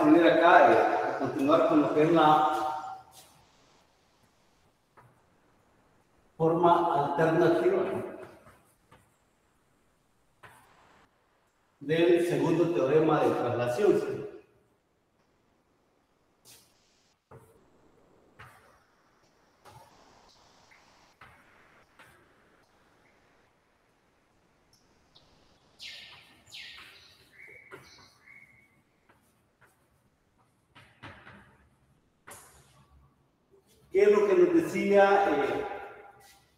escribir acá a continuar con lo que es la forma alternativa del segundo teorema de traslación. ¿Sí? ¿Qué es lo que nos decía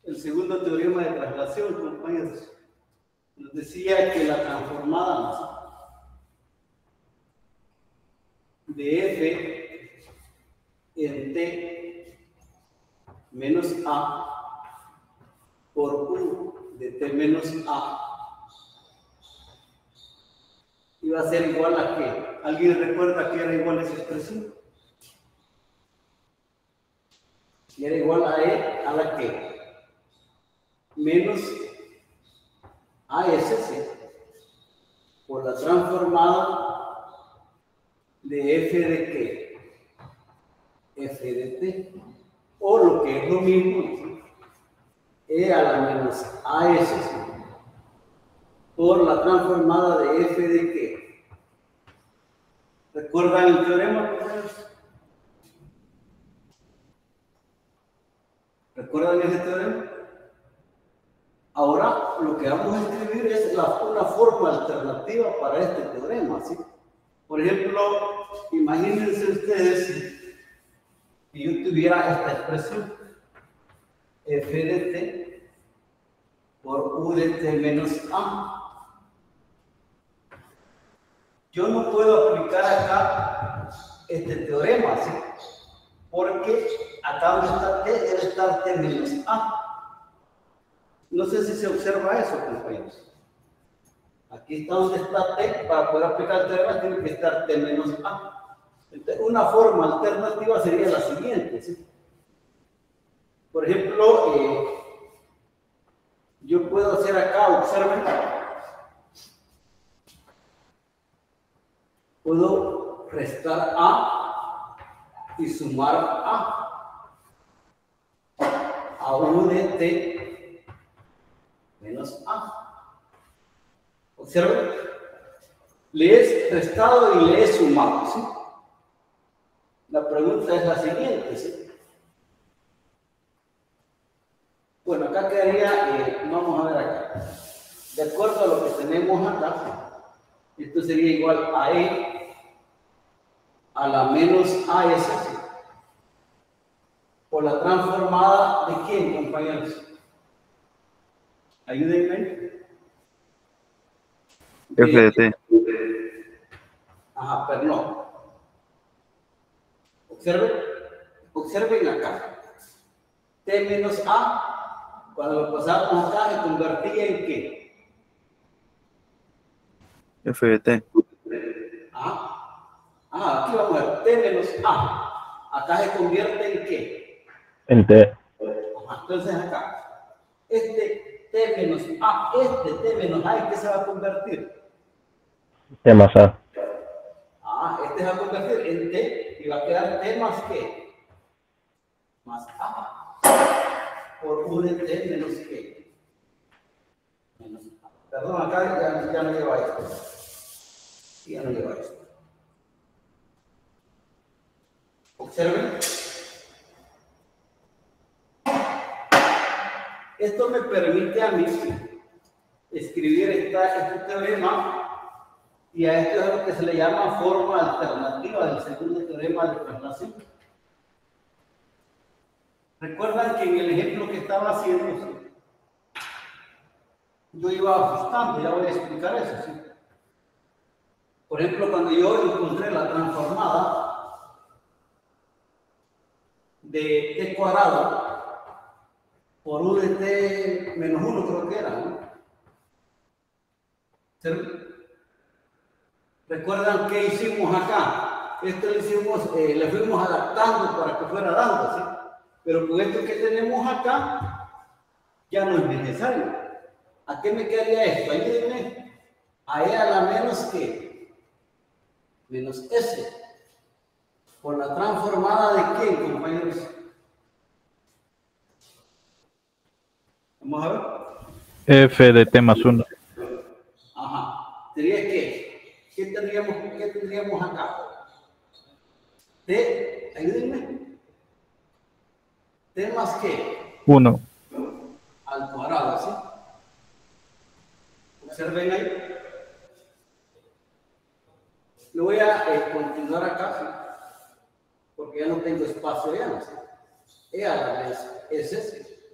el segundo teorema de traslación, compañeros? Nos decía que la transformada de f en t menos a por u de t menos a iba a ser igual a qué. ¿Alguien recuerda que era igual a esa expresión? Y era igual a e a la que menos ASC por la transformada de f de qué, f de t, o lo que es lo mismo, e a la menos ASC por la transformada de f de qué. ¿Recuerdan el teorema? ¿Recuerdan ese teorema? Ahora lo que vamos a escribir es una forma alternativa para este teorema, ¿sí? Por ejemplo, imagínense ustedes que yo tuviera esta expresión, f de t por u de t menos a. Yo no puedo aplicar acá este teorema, ¿sí? Porque acá donde está t debe estar t menos a. No sé si se observa eso, compañeros. Aquí está donde está t, para poder aplicar el teorema tiene que estar t menos a. Entonces, una forma alternativa sería la siguiente, ¿sí? Por ejemplo, yo puedo hacer acá, observen, puedo restar a y sumar a u de t menos a. Observen, le he restado y le he sumado, ¿sí? La pregunta es la siguiente, ¿sí? Bueno, acá quedaría, vamos a ver acá, de acuerdo a lo que tenemos acá, esto sería igual a e a la menos as por la transformada de quién, compañeros. Ayúdenme. F de t. Ajá, pero no. Observen acá. T menos a, cuando lo pasamos acá, se convertía en qué. F de t. Aquí vamos a ver. T menos a. Acá se convierte en qué. En t. Ajá, entonces acá. Este T menos a, ¿en qué se va a convertir? T más a. Este se va a convertir en T y va a quedar T más qué. Más a. Por u de T menos qué. Menos a. Perdón, acá ya no lleva esto. Ya no lleva esto. Observen. Esto me permite a mí escribir este teorema, y a esto es lo que se le llama forma alternativa del segundo teorema de traslación. Recuerdan que en el ejemplo que estaba haciendo, yo iba ajustando, ya voy a explicar eso, ¿sí? Por ejemplo, cuando yo encontré la transformada de t cuadrado por u de t menos 1, creo que era, ¿no? ¿Recuerdan qué hicimos acá? Esto lo hicimos, le fuimos adaptando para que fuera dando, ¿sí? Pero con esto que tenemos acá, ya no es necesario. ¿A qué me quedaría esto? Ayúdenme. A e a la menos que menos s ¿Por la transformada de quién, compañeros? Vamos a ver. F de T más 1. Ajá. Sería que, ¿qué tendríamos acá? T, ayúdenme. T más qué? 1. Al cuadrado, ¿sí? Observen ahí. Lo voy a continuar acá, ¿sí? Porque ya no tengo espacio ya, ¿no? E a la vez S,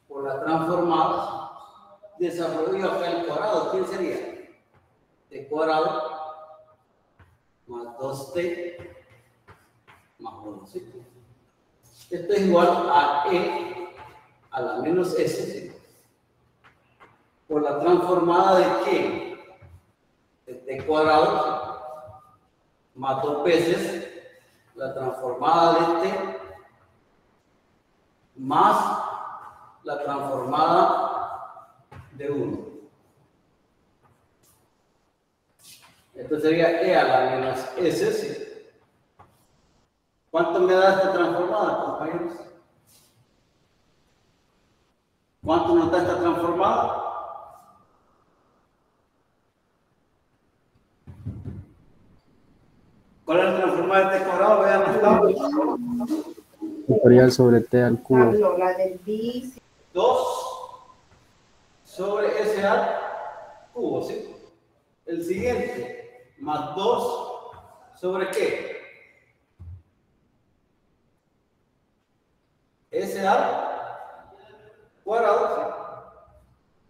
por la transformada, desarrollo acá el cuadrado. ¿Quién sería? T cuadrado más 2T más 1, ¿sí? Esto es igual a E a la menos S, ¿sí? Por la transformada de qué? De T cuadrado, ¿sí? Más 2 veces la transformada de T más la transformada de 1. Esto sería E a la menos S, ¿sí? ¿Cuánto me da esta transformada, compañeros? ¿Cuánto nos da esta transformada? ¿Cuál es la transformada de T cuadrado? Vean las tablas. Factorial sobre T al cubo. La del bis. 2 sobre S al cubo, ¿sí? El siguiente, más 2 sobre qué? S al cuadrado,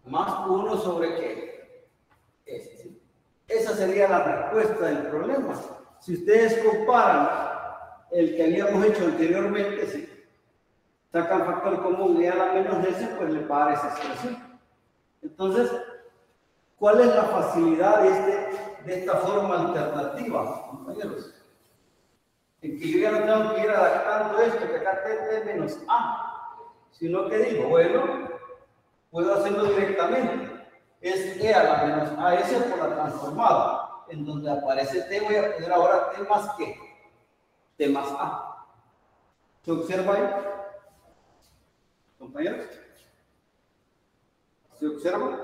¿sí? Más 1 sobre qué? S, ¿sí? Esa sería la respuesta del problema. Si ustedes comparan el que habíamos hecho anteriormente, ¿sí? Sacan factor común y a la menos S, pues le va a dar esa expresión. Entonces, ¿cuál es la facilidad de esta forma alternativa, compañeros? En que yo ya no tengo que ir adaptando esto, que acá T menos A, sino que digo, bueno, puedo hacerlo directamente. Es E a la menos AS por la transformada. En donde aparece T, voy a poner ahora T más ¿qué? T más A. ¿Se observa ahí? Compañeros, ¿se observa?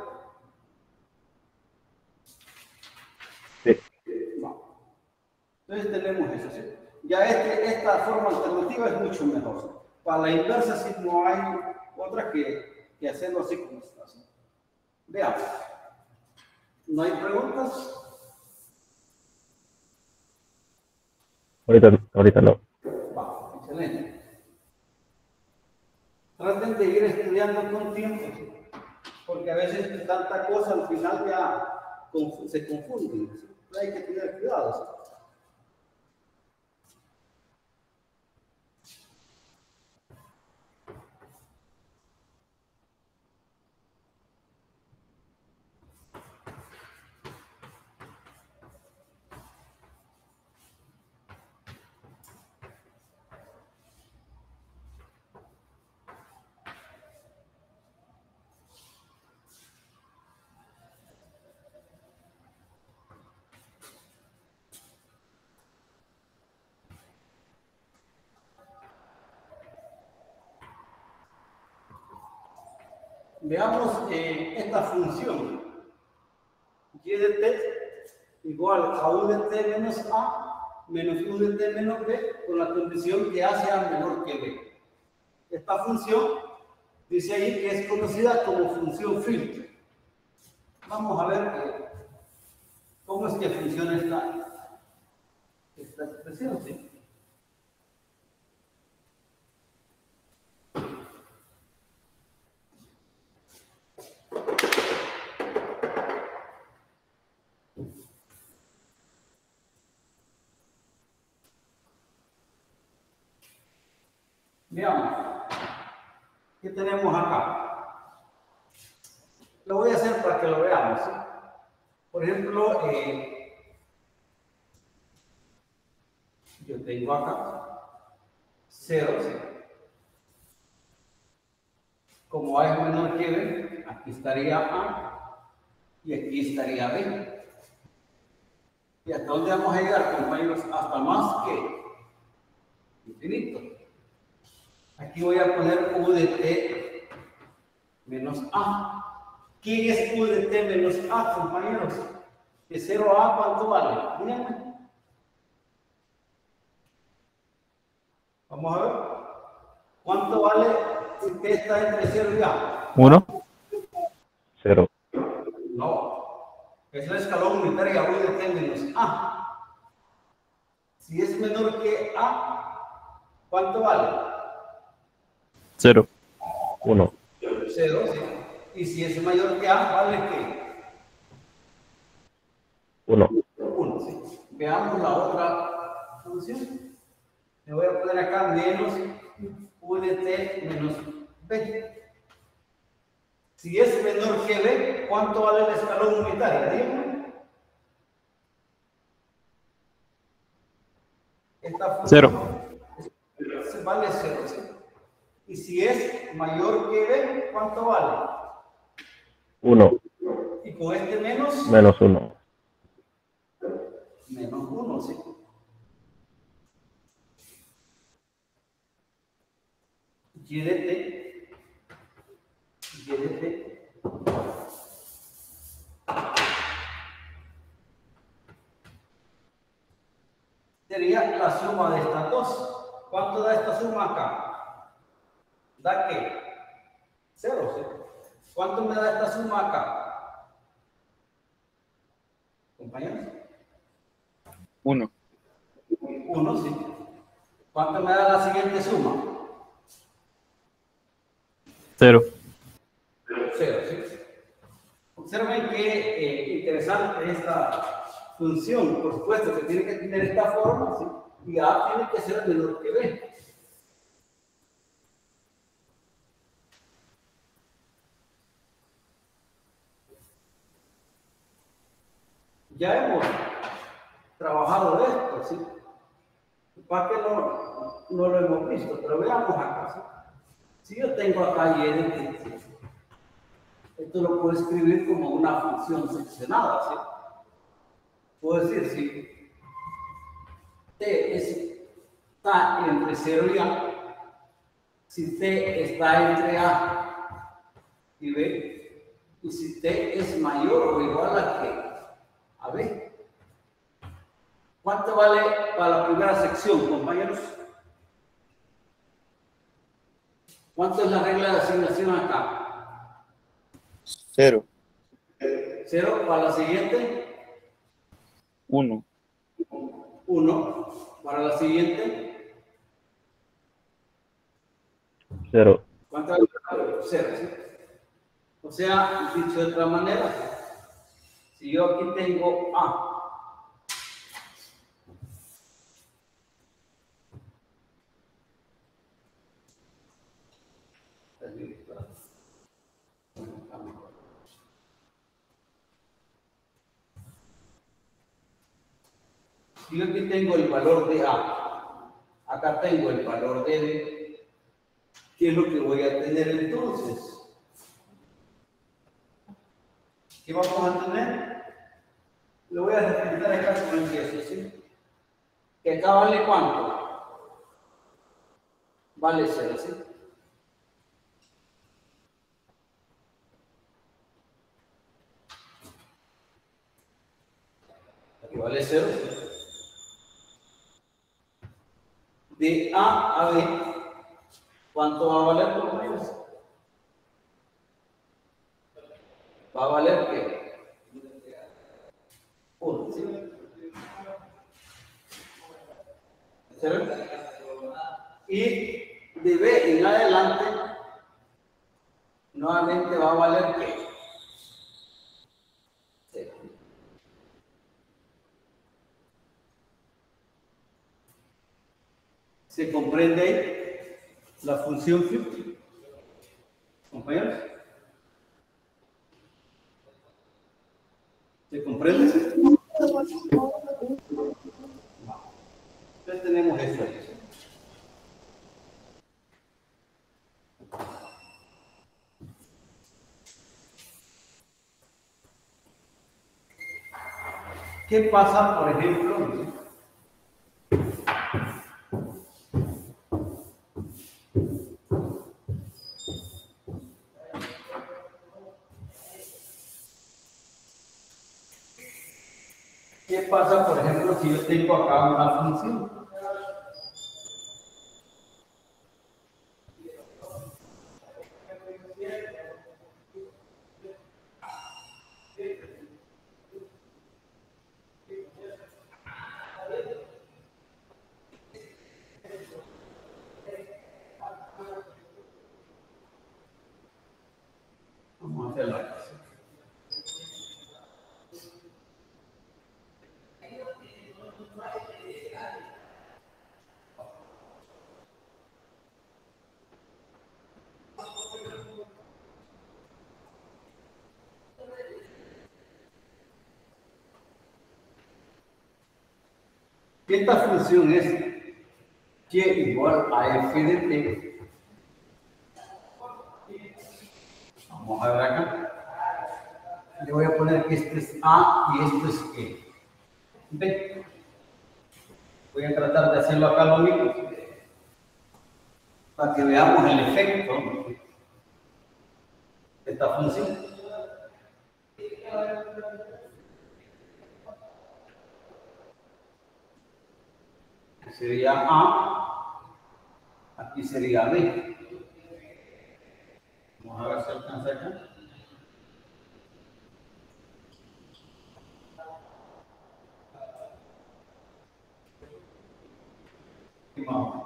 Sí. No. Entonces tenemos eso, ¿sí? Ya esta forma alternativa es mucho mejor. Para la inversa sí no hay otra que hacerlo así como está, ¿sí? Veamos. ¿No hay preguntas? Ahorita no. Va, excelente. Traten de ir estudiando con tiempo, ¿sí? Porque a veces tanta cosa al final ya se confunden, ¿sí? Hay que tener cuidado, ¿sí? Veamos esta función. Y de t igual a u de t menos a menos u de t menos b con la condición que a sea menor que b. Esta función dice ahí que es conocida como función filtro. Vamos a ver cómo es que funciona esta expresión, ¿sí? Veamos, ¿qué tenemos acá? Lo voy a hacer para que lo veamos, ¿sí? Por ejemplo, yo tengo acá 0, ¿sí? Como A es menor que B, aquí estaría A y aquí estaría B. ¿Y hasta dónde vamos a llegar, compañeros? Hasta más que infinito. Aquí voy a poner U de t menos a. ¿Quién es U de t menos a, compañeros? De 0 a, ¿cuánto vale? Díganme. Vamos a ver. ¿Cuánto vale si t está entre 0 y a? 1, 0. No. Es el escalón unitario U de t menos a. Si es menor que a, ¿cuánto vale? 0. 1. 0, sí. Y si es mayor que a, ¿vale qué? 1. 1, sí. Veamos la otra función. Le voy a poner acá menos U de t menos b. Si es menor que b, ¿cuánto vale el escalón unitario? Dígame. Esta función 0. vale 0, ¿sí? Y si es mayor que b, ¿cuánto vale? 1. Y con este menos, Menos 1. menos 1, ¿sí? Y de t, y de t, sería la suma de estas dos. ¿Cuánto da esta suma acá? ¿Da qué? 0, ¿sí? ¿Cuánto me da esta suma acá? ¿Compañeros? 1. 1, sí. ¿Cuánto me da la siguiente suma? 0. 0, ¿sí? Observen qué interesante esta función. Por supuesto que tiene que tener esta forma, ¿sí? Y A tiene que ser menor que B. Ya hemos trabajado esto, ¿sí? ¿Para qué no lo hemos visto? Pero veamos acá, ¿sí? Si yo tengo acá y de t, esto lo puedo escribir como una función seccionada, ¿sí? Puedo decir, si t está entre 0 y a, si t está entre a y b, y si t es mayor o igual a qué? A b. ¿Cuánto vale para la primera sección, compañeros? ¿Cuánto es la regla de asignación acá? 0. 0 para la siguiente. 1. 1 para la siguiente. 0. ¿Cuánto es? 0, ¿sí? O sea, dicho de otra manera, si yo aquí tengo A, si yo aquí tengo el valor de A, acá tengo el valor de B, ¿qué es lo que voy a tener entonces? ¿Qué vamos a tener? Lo voy a representar acá con el yeso, ¿sí? Que acá vale ¿cuánto? Vale 0, ¿sí? Aquí vale 0. De A a B, ¿cuánto va a valer, compañeros? Va a valer ¿qué? 1, ¿sí? ¿0? Y de B en adelante, nuevamente va a valer ¿qué? 0. ¿Se comprende ahí la función 50? ¿Compañeros? ¿Se comprende? Entonces tenemos esto ahí. ¿Qué pasa, por ejemplo, si yo tengo acá una función. Vamos a hacerlo aquí. Esta función es y igual a f de t. Vamos a ver acá. Le voy a poner que este es a y esto es e. B. Voy a tratar de hacerlo acá lo mismo para que veamos el efecto de esta función. Sería A, aquí sería B. Vamos a ver si alcanza acá. Y vamos.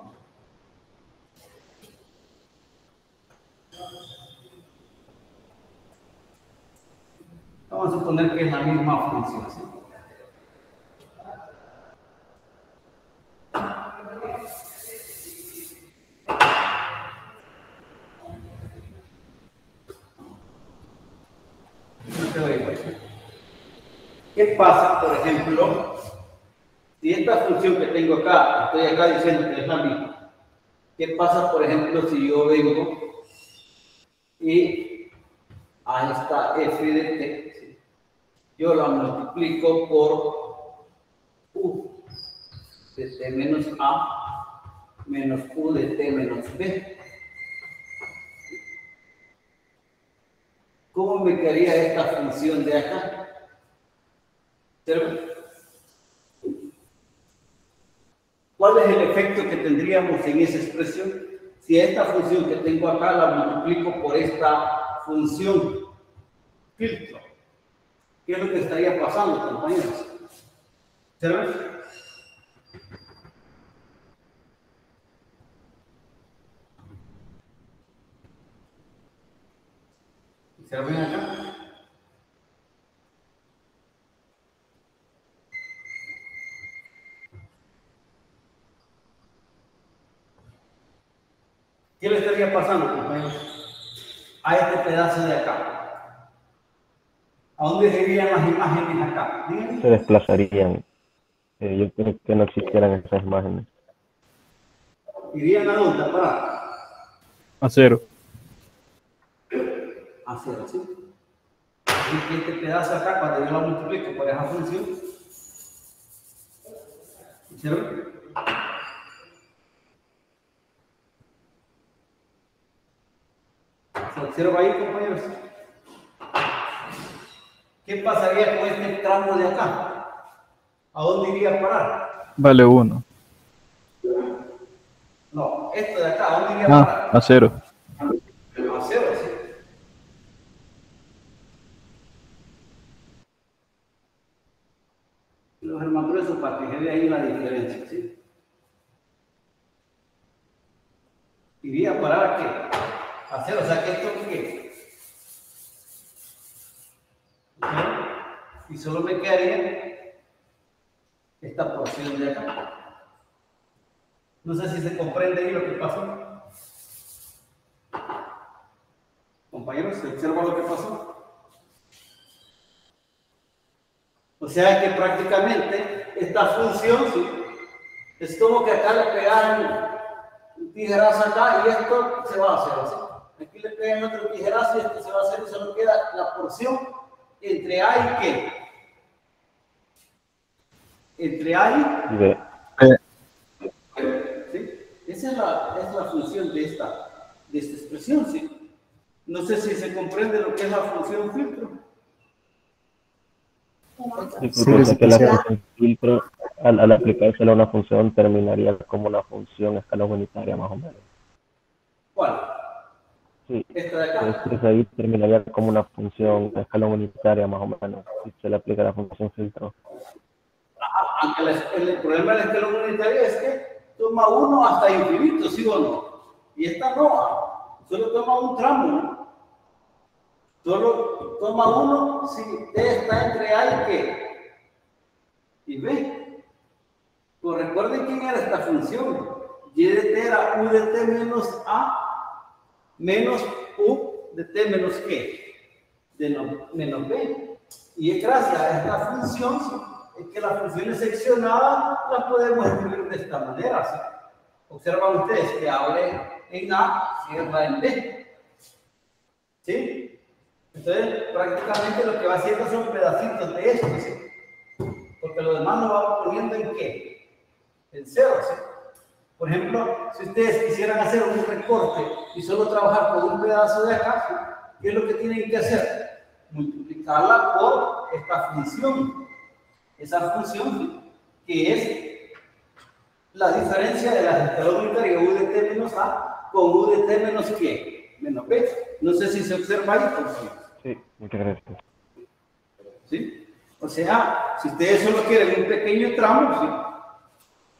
Vamos a suponer que es la misma función, ¿sí? ¿Qué pasa, por ejemplo, si esta función que tengo acá, estoy acá diciendo que es la misma? ¿Qué pasa, por ejemplo, si yo vengo y a esta f de t, ¿sí? Yo la multiplico por u de t menos a menos u de t menos b? ¿Cómo me quedaría esta función de acá? ¿Cuál es el efecto que tendríamos en esa expresión? Si esta función que tengo acá la multiplico por esta función filtro. ¿Qué es lo que estaría pasando, compañeros? ¿Observen? ¿Observen acá? ¿Qué le estaría pasando, compañeros? A este pedazo de acá. ¿A dónde se irían las imágenes acá? ¿Díganme? Se desplazarían. Yo creo que no existieran esas imágenes. ¿Irían a dónde? ¿A parar? A 0. A 0, ¿sí? Y este pedazo acá, cuando yo lo multiplico por esa función, ¿hicieron? ¿Se observa ahí, compañeros? ¿Qué pasaría con este tramo de acá? ¿A dónde iría a parar? Vale 1. No, esto de acá, ¿a dónde iría a parar? A 0. A 0, ¿sí? Los hermafroditas para que se vea ahí la diferencia, ¿sí? Iría a parar a qué? A 0, o sea que esto qué. Y solo me quedaría esta porción de acá. No sé si se comprende ahí lo que pasó. Compañeros, ¿se observa lo que pasó? O sea que prácticamente esta función, ¿sí? Es como que acá le pegaran un tijerazo acá y esto se va a hacer así. Aquí le pegan otro tijerazo y esto se va a hacer y solo queda la porción entre A y qué. Entre A Y B. ¿sí? Esa es la función de esta expresión, ¿sí? No sé si se comprende lo que es la función filtro. Sí, porque saqué la función filtro al aplicársela a una función terminaría como una función a escala unitaria más o menos. ¿Cuál? Sí, Esta de acá. entonces ahí terminaría como una función a escala unitaria más o menos, si se le aplica la función filtro. Aunque el problema del escalón unitario es que toma uno hasta infinito, ¿sí o no? Y esta no, solo toma un tramo, ¿no? Solo toma uno si T está entre A y Q. Y B. Pues recuerden quién era esta función. Y de T era U de T menos A menos U de T menos Q. Menos B. Y es gracias a esta función es que las funciones seccionadas las podemos escribir de esta manera. ¿Sí? Observan ustedes que abre en A, cierra en B. ¿Sí? Entonces, prácticamente lo que va haciendo son pedacitos de esto, ¿sí? Porque lo demás lo va poniendo en ¿qué? En cero, ¿sí? Por ejemplo, si ustedes quisieran hacer un recorte y solo trabajar con un pedazo de acá, ¿qué es lo que tienen que hacer? Multiplicarla por esta función. Esa función que es la diferencia de la escalón unitaria U de T menos A con U de T menos ¿qué? Menos B. No sé si se observa ahí, por favor. Sí, muchas gracias. ¿Sí? O sea, si ustedes solo quieren un pequeño tramo, ¿sí?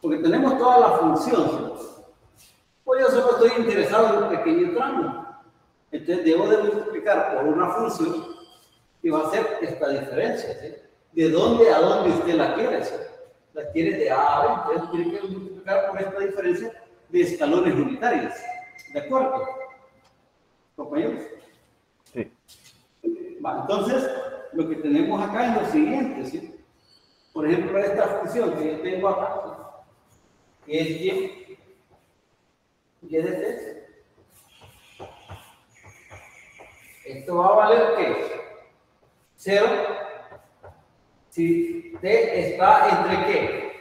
Porque tenemos toda la función, ¿sí? Pues yo solo estoy interesado en un pequeño tramo. Entonces debo de multiplicar por una función y va a ser esta diferencia, ¿sí? ¿De dónde a dónde usted la quiere? ¿Sí? La quiere de A a B, entonces tiene que multiplicar por esta diferencia de escalones unitarios. ¿De acuerdo? ¿Compañeros? Sí. Vale, entonces, lo que tenemos acá es lo siguiente, ¿sí? Por ejemplo, esta función que yo tengo acá, ¿sí? Que es y de T. Esto va a valer ¿qué? 0 si T está entre ¿qué?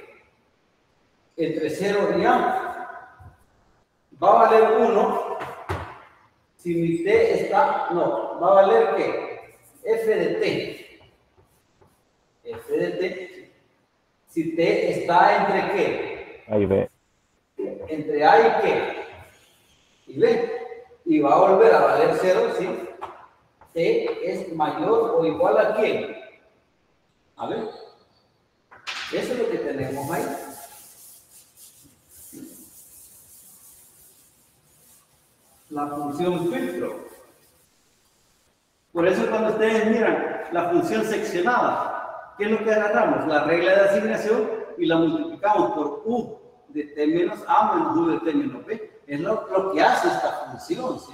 Entre 0 y A. Va a valer 1 si mi T está, no, va a valer ¿qué? F de T. F de T. Si T está entre ¿qué? Ahí ve. Entre A y ¿qué? Y B. Y va a volver a valer 0 si T es mayor o igual a ¿quién? A ver. Eso es lo que tenemos ahí. La función filtro. Por eso cuando ustedes miran la función seccionada, ¿qué es lo que agarramos? La regla de asignación y la multiplicamos por U de T menos A menos U de T menos B. Es lo que hace esta función, ¿sí?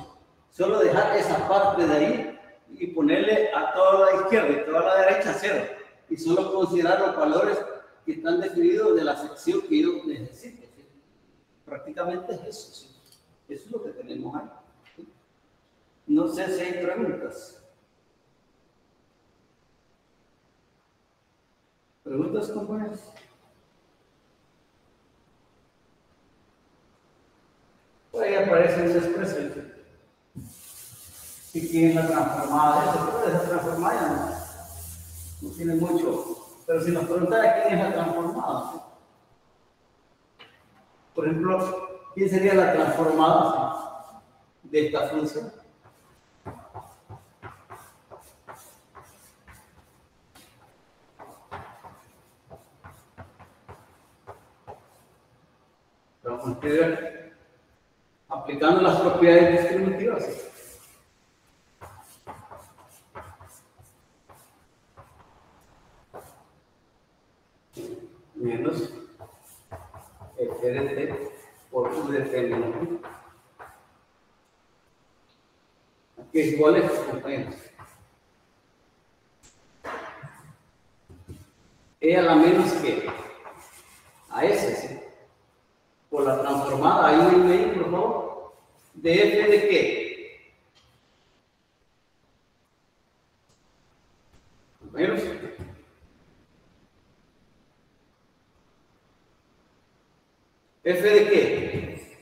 Solo dejar esa parte de ahí y ponerle a toda la izquierda y toda la derecha 0. Y solo considerar los valores que están definidos de la sección que yo necesite, ¿sí? Prácticamente es eso, ¿sí? Eso es lo que tenemos ahí, ¿sí? No sé si hay preguntas. ¿Preguntas, compañeros? Por ahí aparece una expresión. Si quieren la transformada, esa transformada no tiene mucho. Pero si nos preguntara quién es la transformada, ¿sí? Por ejemplo, ¿quién sería la transformada de esta función? Vamos a escribir aplicando las propiedades distributivas. Menos F de T por U de T menos B. Aquí es igual a esto, compañeros. E a la menos que a S, ¿sí? Por la transformada, ahí en medio, por favor, de F de qué. Compañeros. ¿F de qué?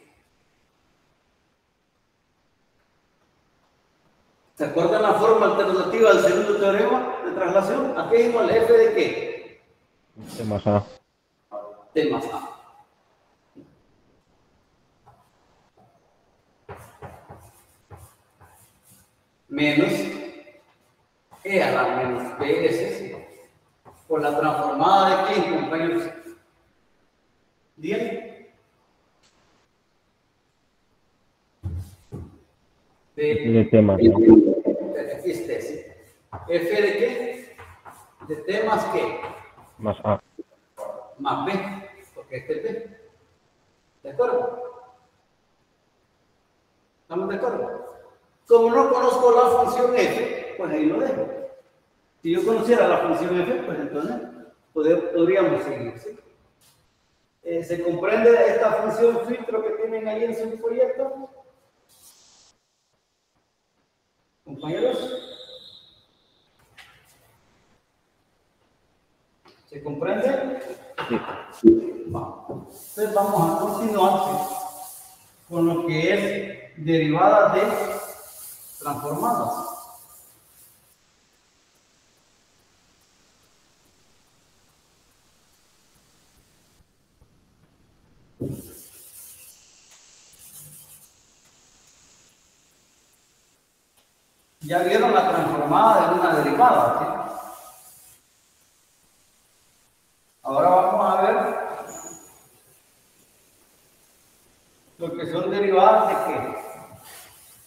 ¿Se acuerdan la forma alternativa del segundo teorema de traslación? Aquí es igual a F de qué. T más A. T más A. Menos E a la menos BS por la transformada de ¿qué, compañeros? ¿Bien? De T más A. ¿Sí? ¿F de qué? De T más qué? Más A. Más B, porque este es B. ¿De acuerdo? ¿Estamos de acuerdo? Como no conozco la función f, pues ahí lo dejo. Si yo conociera la función f, pues entonces podríamos seguir. ¿Sí? ¿Se comprende esta función filtro que tienen ahí en su folleto? ¿Compañeros? ¿Se comprende? Sí. Entonces vamos a continuar con lo que es derivadas de transformadas. Ya vieron la transformada de una derivada, ¿sí? Ahora vamos a ver lo que son derivadas de qué?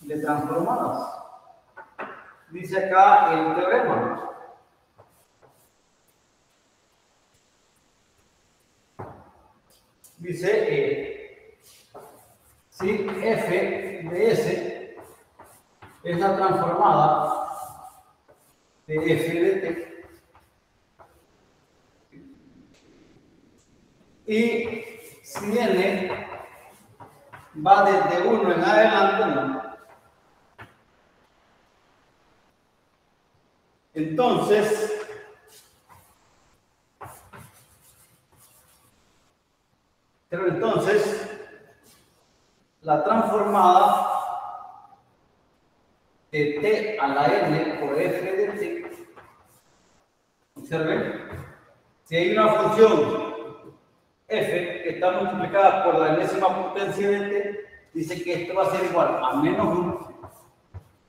De transformadas. Dice acá el teorema. Dice si f de s es la transformada de f de t y si n va desde 1 en adelante, ¿no? Entonces, la transformada de t a la n por f de t, observen, si hay una función f que está multiplicada por la enésima potencia de t, dice que esto va a ser igual a menos 1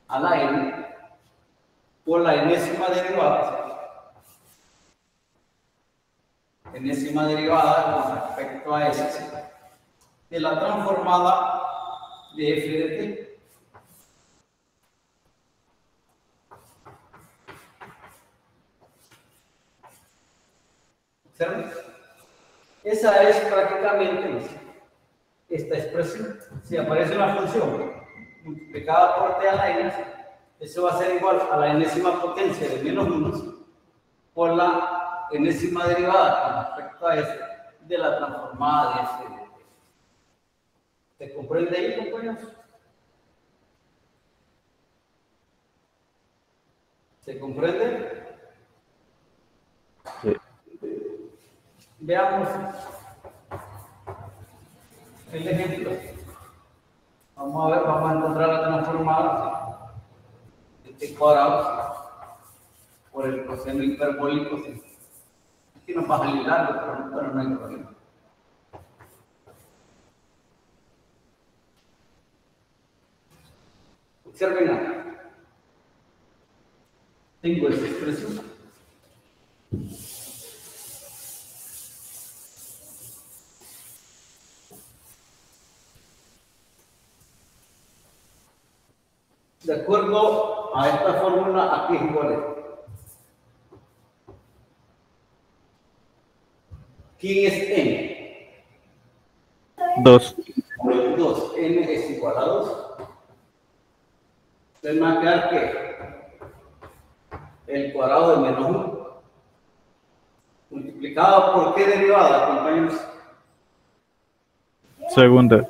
a la n por la enésima derivada. Enésima derivada con respecto a s de la transformada de f de t. ¿Observen? Esa es prácticamente esta expresión. Si aparece una función multiplicada por t a la n, eso va a ser igual a la enésima potencia de menos 1 por la enésima derivada con respecto a s de la transformada de f de t. ¿Se comprende ahí, compañeros? ¿Se comprende? Sí. Veamos el ejemplo. Vamos a ver, vamos a encontrar la transformada de t cuadrado por el coseno hiperbólico. Aquí nos va a salir largo, pero no hay problema. Observen acá. Tengo esta expresión. De acuerdo a esta fórmula, aquí es igual a. ¿Quién es n? 2. 2. N es igual a 2. Entonces me va a quedar que el cuadrado de menos 1 multiplicado por qué derivada, compañeros. Segunda.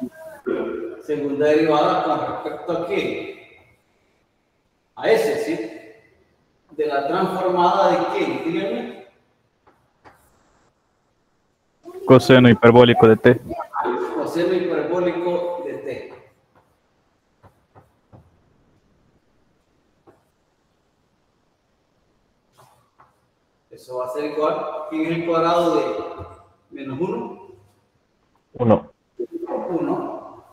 Segunda derivada con respecto a qué? A ese, ¿sí? De la transformada de qué, díganme. Coseno hiperbólico de t. Coseno hiperbólico de t. Eso va a ser igual. ¿Quién es el cuadrado menos 1, 1. 1.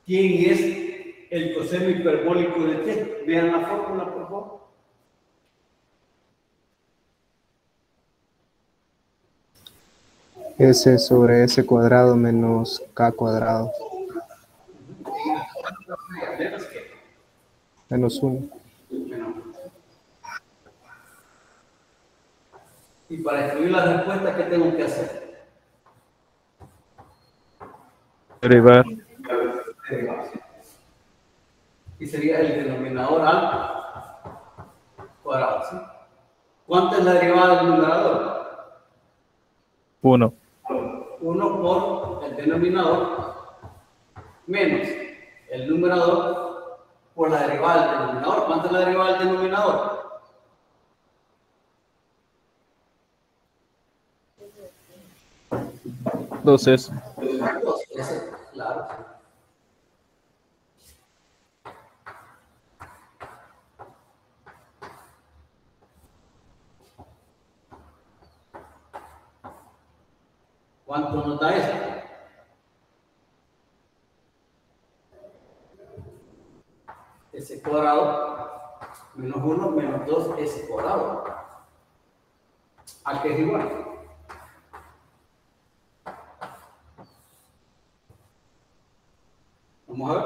¿Quién es el coseno hiperbólico de t? Vean la fórmula, por favor. S sobre S cuadrado menos K cuadrado. Menos que. Menos 1. Menos. Y para escribir la respuesta, ¿qué tengo que hacer? Derivar. Derivar. Y sería el denominador al cuadrado, ¿sí? ¿Cuánto es la derivada del numerador? 1. 1 por el denominador menos el numerador por la derivada del denominador. ¿Cuánto es la derivada del denominador? 2S. 2, ese, claro. ¿Cuánto nos da eso? S cuadrado menos 1 menos 2S cuadrado. ¿A qué es igual? Vamos a ver.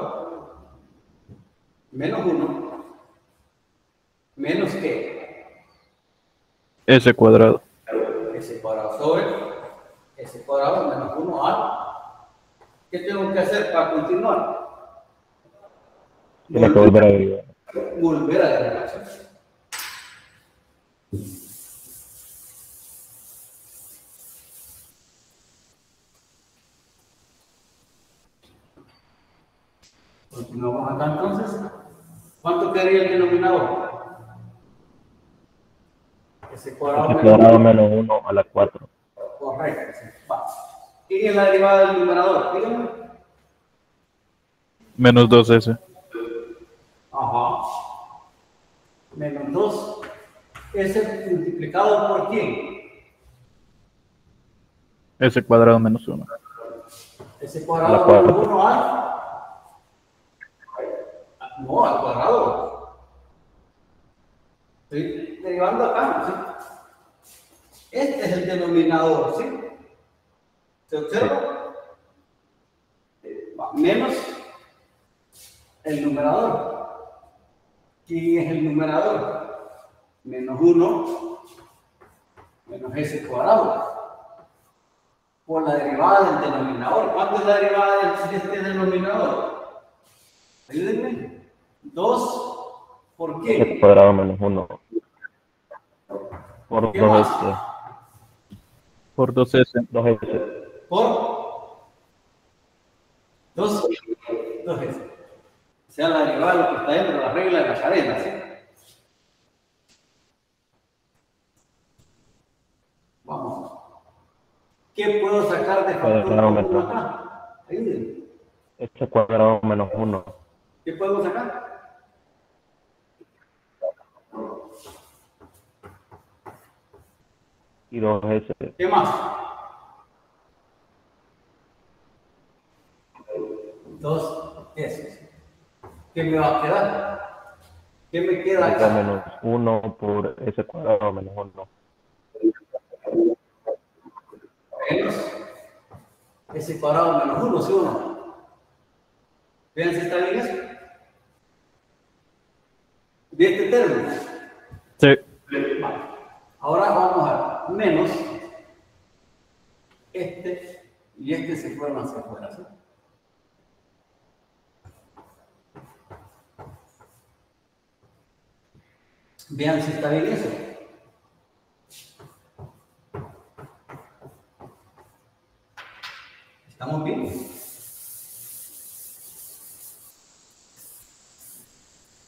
Menos 1 menos qué? S cuadrado. S cuadrado sobre S cuadrado menos 1 al. ¿Qué tengo que hacer para continuar? Tiene que volver a derivar. Volver a derivar. Continuamos acá entonces. ¿Cuánto quedaría el denominador? S cuadrado S cuadrado menos 1 a la 4. Correcto. Sí. Va. ¿Quién es la derivada del numerador? Díganme. Menos 2S. Ajá. Menos 2. S multiplicado por quién? S cuadrado menos 1. S cuadrado menos 1 al. No, al cuadrado. Estoy derivando acá, ¿sí? Este es el denominador, ¿sí? ¿Se observa? Menos el numerador. ¿Quién es el numerador? Menos 1 menos S cuadrado. Por la derivada del denominador. ¿Cuánto es la derivada de este denominador? Ayúdenme. 2 por qué? S cuadrado menos 1. Por ¿Qué 2S. Por 2S. 2S. Por 2 S. O sea, la derivada de lo que está dentro de la regla de la cadena, ¿sí? Vamos. ¿Qué puedo sacar de factor común acá? Ayúdenme. S cuadrado menos 1. ¿Qué podemos sacar? Y 2S. ¿Qué más? 2 S. ¿Qué me va a quedar? ¿Qué me queda S acá? menos 1 por S cuadrado menos 1. Menos S cuadrado menos 1, ¿sí o no? Vean si está bien eso. ¿De este término? Sí. Vale. Ahora vamos a menos este y este se fueron hacia afuera, ¿sí? Vean si está bien eso. ¿Estamos bien?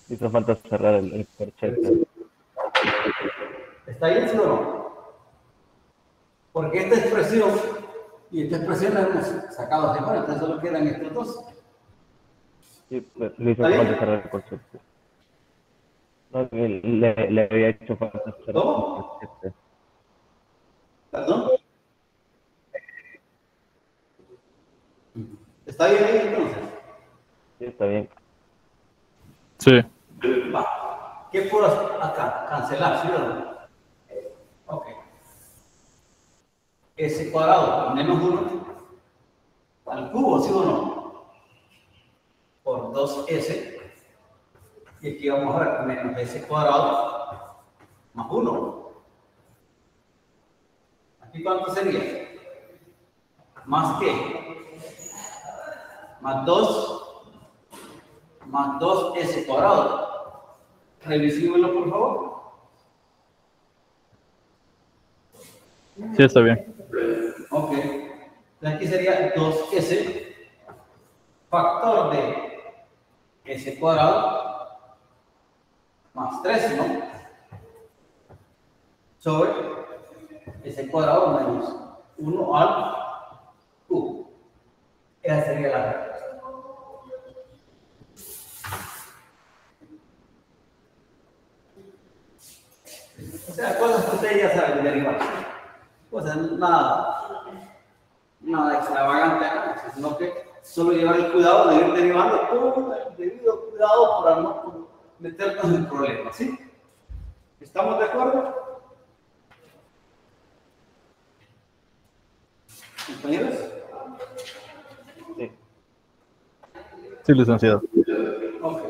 Hizo falta cerrar el corchete. ¿Está bien, sí o no? Porque esta expresión y esta expresión la hemos sacado de fuera, entonces solo quedan estos dos. Sí, le hizo falta cerrar el corchete. No, que le había hecho falta ¿Cómo? 0.7. ¿Perdón? ¿Está bien ahí entonces? Sí, está bien. Sí. Va. ¿Qué puedo hacer acá? Cancelar, ¿sí o no? Ok. S cuadrado menos 1 al cubo, ¿sí o no? Por 2S. Y aquí vamos a ver menos S cuadrado más 1. ¿Aquí cuánto sería? ¿Más qué? Más 2S cuadrado. Revisémoslo, por favor. Sí, está bien. Ok. Entonces aquí sería 2S factor de S cuadrado más 3, ¿no? Sobre S cuadrado menos 1 al cubo. Esa sería la respuesta. O sea, cosas que ustedes ya saben derivar. Cosas nada extravagante acá, sino que solo llevar el cuidado de ir derivando con el debido cuidado para no meternos en problemas, ¿sí? ¿Estamos de acuerdo, compañeros? Sí. Sí, licenciado. Ok.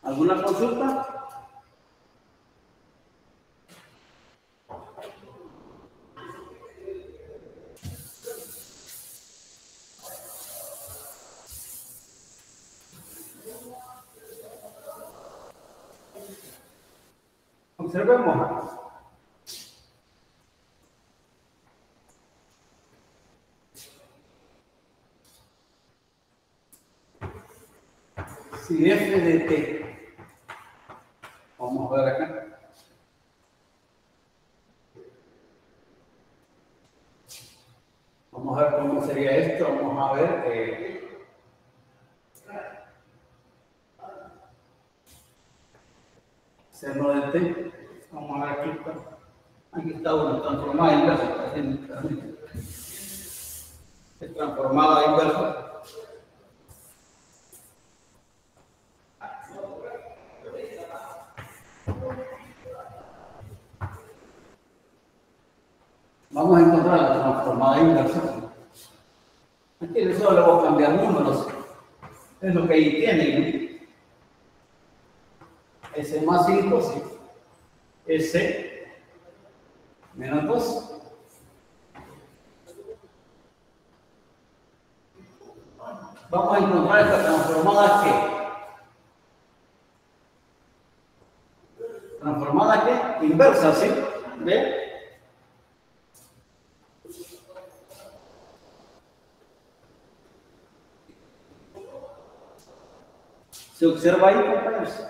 ¿Alguna consulta? Observemos. Si f de t, vamos a ver acá. Vamos a ver cómo sería esto. Vamos a ver seno de t. Vamos a ver aquí está. Aquí está uno transformada inversa. Es transformada inversa. Vamos a encontrar la transformada inversa. Aquí solo le voy a cambiar números. Es lo que ahí tienen. S más 5, sí. S menos 2. Vamos a encontrar esta transformada ¿qué? ¿Transformada qué? Inversa, ¿sí? ¿Ve? ¿Se observa ahí, compañeros?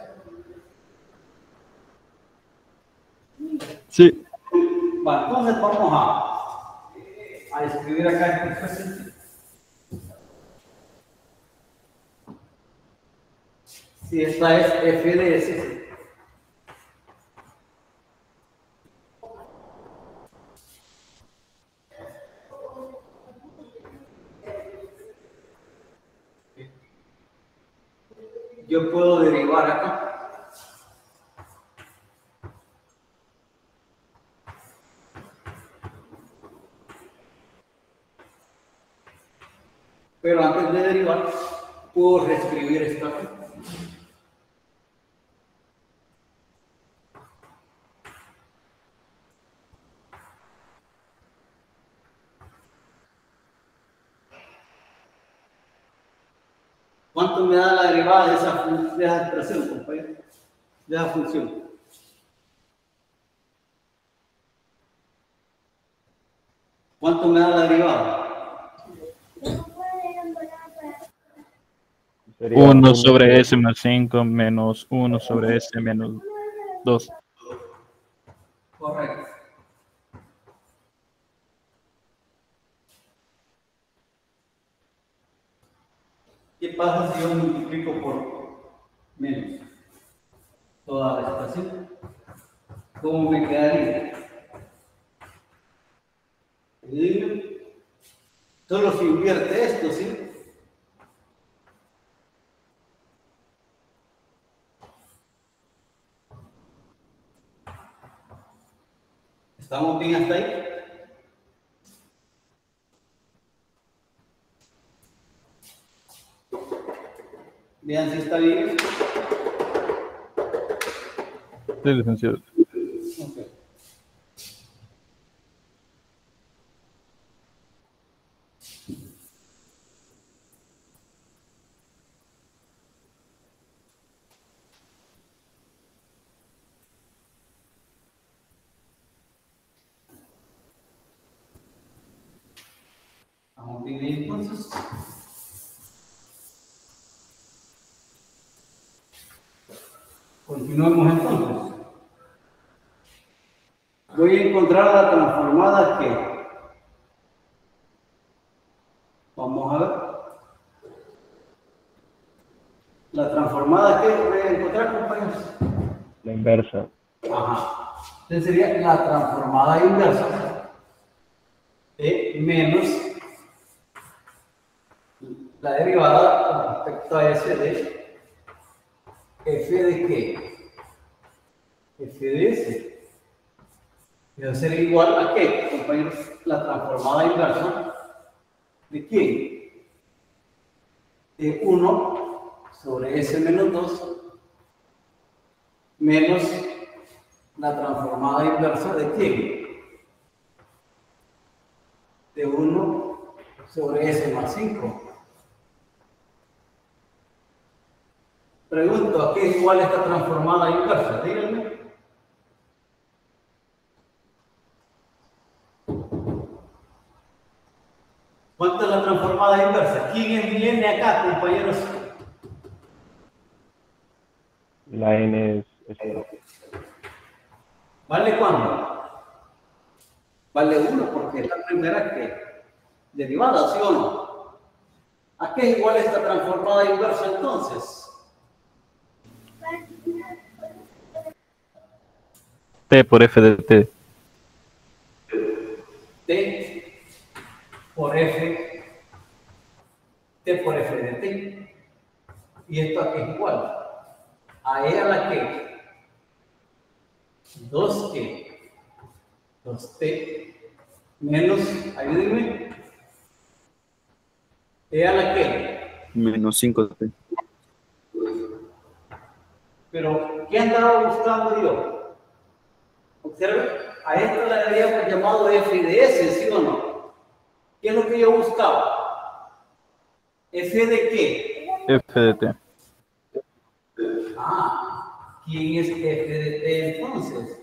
Sí. Vale, entonces vamos a escribir acá esta expresión. Si esta es f de s. Yo puedo derivar acá. Pero antes de derivar, puedo reescribir esto aquí. ¿Cuánto me da la derivada de esa expresión, compañero? De esa función. ¿Cuánto me da la derivada? Sería 1 1 sobre S más 5 menos 1 sobre S menos 2. Correcto. ¿Qué pasa si yo multiplico por menos toda la expresión. ¿Cómo me quedaría? Solo se invierte esto, ¿sí? ¿Estamos bien hasta ahí? Vean si está bien. Sí, licenciado. Okay. Vamos bien ahí entonces. Continuemos entonces. Voy a encontrar la transformada que. Vamos a ver. La transformada que voy a encontrar, compañeros. La inversa. Ajá. Entonces sería la transformada inversa de menos la derivada con respecto a f de qué? F de s. Debe ser igual a qué, compañeros, la transformada inversa de quién? De 1 sobre s menos 2 menos la transformada inversa de quién? De 1 sobre s más 5. Pregunto, ¿a qué es igual esta transformada inversa? Díganme. ¿Cuánto es la transformada inversa? ¿Quién viene acá, compañeros? La n es 0. ¿Vale cuándo? Vale 1 porque es la primera que derivada, ¿sí o no? ¿A qué es igual esta transformada inversa entonces? T por F de T. T por F de T. ¿Y esto a qué es igual? A E a la que 2T menos, ayúdenme, E a la que. Menos 5t. Pero, ¿qué andaba buscando yo? Observe, a esto le habíamos llamado f de s, ¿sí o no? ¿Qué es lo que yo buscaba? ¿F de qué? F de T. Ah, ¿quién es f de t entonces?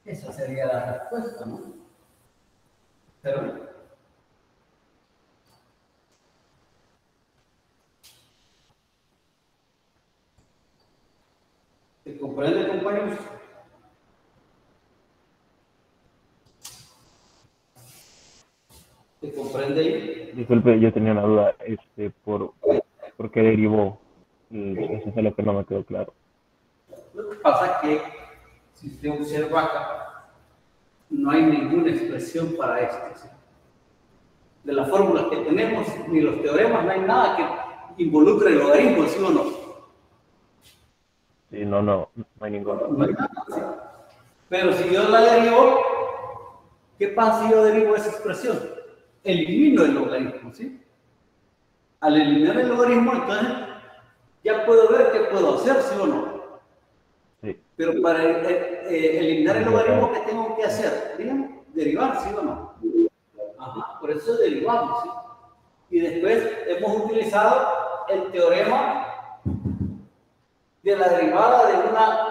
Esa sería la respuesta, ¿no? Pero, ¿se comprende, compañeros? ¿Se comprende ahí? Disculpe, yo tenía una duda. ¿Por qué derivó? Eso es lo que no me quedó claro. Lo que pasa es que, si usted observa acá, no hay ninguna expresión para esto, ¿sí? De las fórmulas que tenemos, ni los teoremas, no hay nada que involucre el logaritmo, ¿sí o no? Sí, no hay ninguna. No hay nada, ¿sí? Pero si yo la derivo, ¿qué pasa si yo derivo esa expresión? Elimino el logaritmo, ¿sí? Al eliminar el logaritmo, entonces, ya puedo ver qué puedo hacer, ¿sí o no? Sí. Pero para eliminar el logaritmo, ¿qué tengo que hacer? Díganme, derivar, ¿sí o no? Ajá, por eso derivamos, ¿sí? Y después hemos utilizado el teorema de la derivada de una,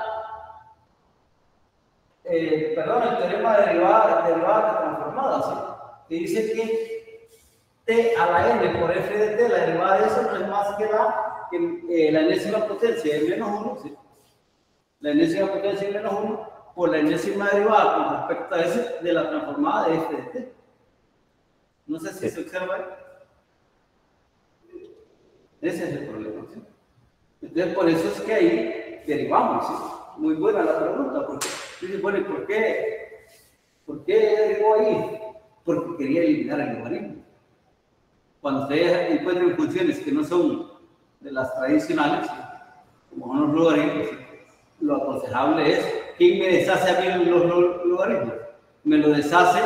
el teorema de derivada transformada, ¿sí? Que dice que t a la n por f de t, la derivada de eso no es más que la enésima potencia de menos 1, ¿sí? La enésima potencia de menos 1 por la enésima derivada con respecto a ese de la transformada de f de t. No sé si se observa ahí. Ese es el problema, ¿sí? Entonces, por eso es que ahí derivamos, ¿sí? Muy buena la pregunta, porque dice, bueno, ¿por qué derivó ahí? Porque quería eliminar el logaritmo. Cuando ustedes encuentren funciones que no son de las tradicionales, como son los logaritmos, lo aconsejable es, ¿quién me deshace a mí los logaritmos? Me lo deshace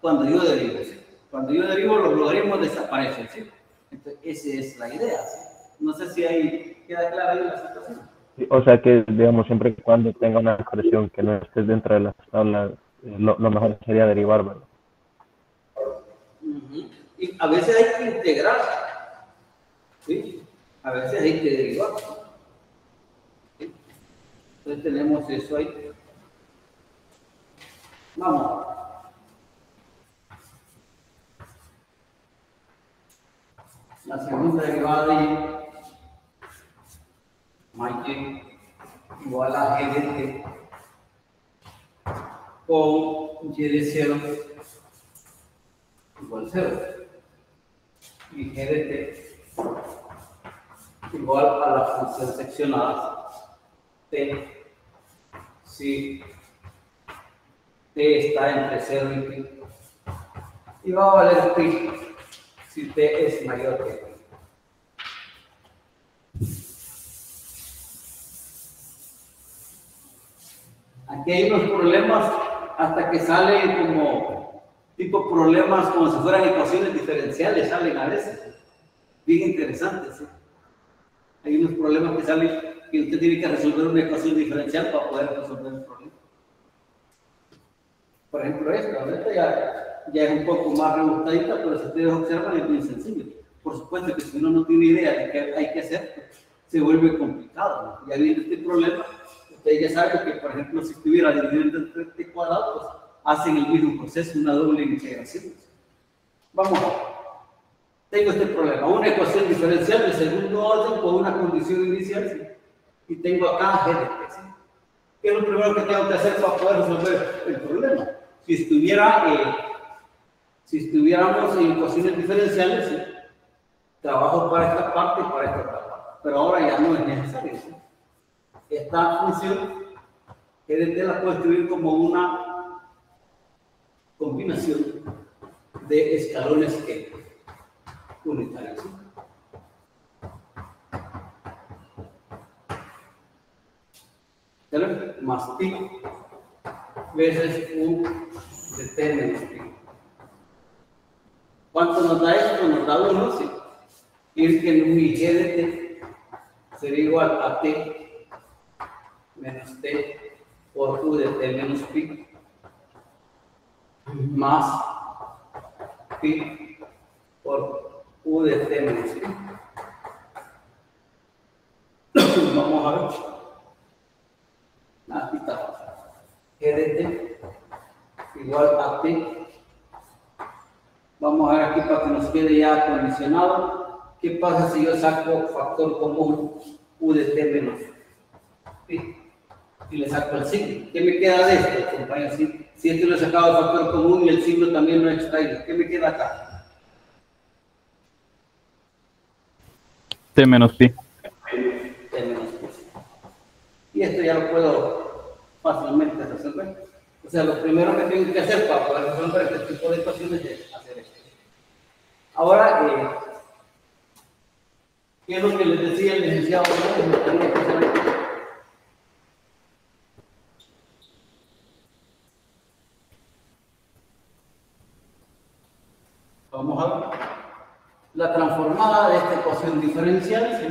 cuando yo derivo, ¿sí? Cuando yo derivo, los logaritmos desaparecen, ¿sí? Entonces, esa es la idea, ¿sí? No sé si ahí queda clara ahí la situación. Sí, o sea que, digamos, siempre y cuando tenga una expresión que no esté dentro de las tablas, lo mejor sería derivar, ¿verdad? Y a veces hay que integrar, ¿sí? A veces hay que derivar, ¿sí? Entonces tenemos eso ahí. Vamos. La segunda derivada de y igual a g de t con y de 0 igual 0 y g de t igual a la función seccionada t si t está entre 0 y pi, y va a valer pi si t es mayor que pi. Aquí hay unos problemas hasta que salen como tipo problemas como si fueran ecuaciones diferenciales, salen a veces. Bien interesantes, ¿sí? Hay unos problemas que salen que usted tiene que resolver una ecuación diferencial para poder resolver el problema. Por ejemplo, esta ya es un poco más rebuscadita, pero si ustedes observan es bien sencillo. Por supuesto que si uno no tiene idea de qué hay que hacer, pues, se vuelve complicado, ¿no? Ya viene este problema. Ustedes ya saben que, por ejemplo, si estuviera dividiendo entre t cuadrado, pues hacen el mismo proceso, una doble integración. Vamos a ver. Tengo este problema, una ecuación diferencial de segundo orden con una condición inicial, ¿sí? Y tengo acá g de t, ¿sí? ¿Qué es lo primero que tengo que hacer para poder resolver el problema? Si estuviéramos en ecuaciones diferenciales, ¿sí? Trabajo para esta parte y para esta otra parte. Pero ahora ya no es necesario, ¿sí? Esta función g de t la puedo escribir como una combinación de escalones unitarios, ¿sí? Más pi veces u de t menos pi. ¿Cuánto nos da esto? Nos da 1, ¿sí? Y que mi g de t sería igual a t menos t por u de t menos pi más pi por u de t menos pi. Vamos a ver. Aquí está. G de t igual a t. Vamos a ver aquí para que nos quede ya condicionado. ¿Qué pasa si yo saco factor común u de t menos pi? Y le saco el signo. ¿Qué me queda de esto, compañeros? Si esto lo he sacado el factor común y el signo también lo he extraído, ¿qué me queda acá? T menos pi. T menos pi. Y esto ya lo puedo fácilmente resolver. O sea, lo primero que tengo que hacer para poder resolver este tipo de ecuaciones es hacer esto. Ahora, ¿qué es lo que les decía el licenciado? Vamos a ver. La transformada de esta ecuación diferencial, ¿sí?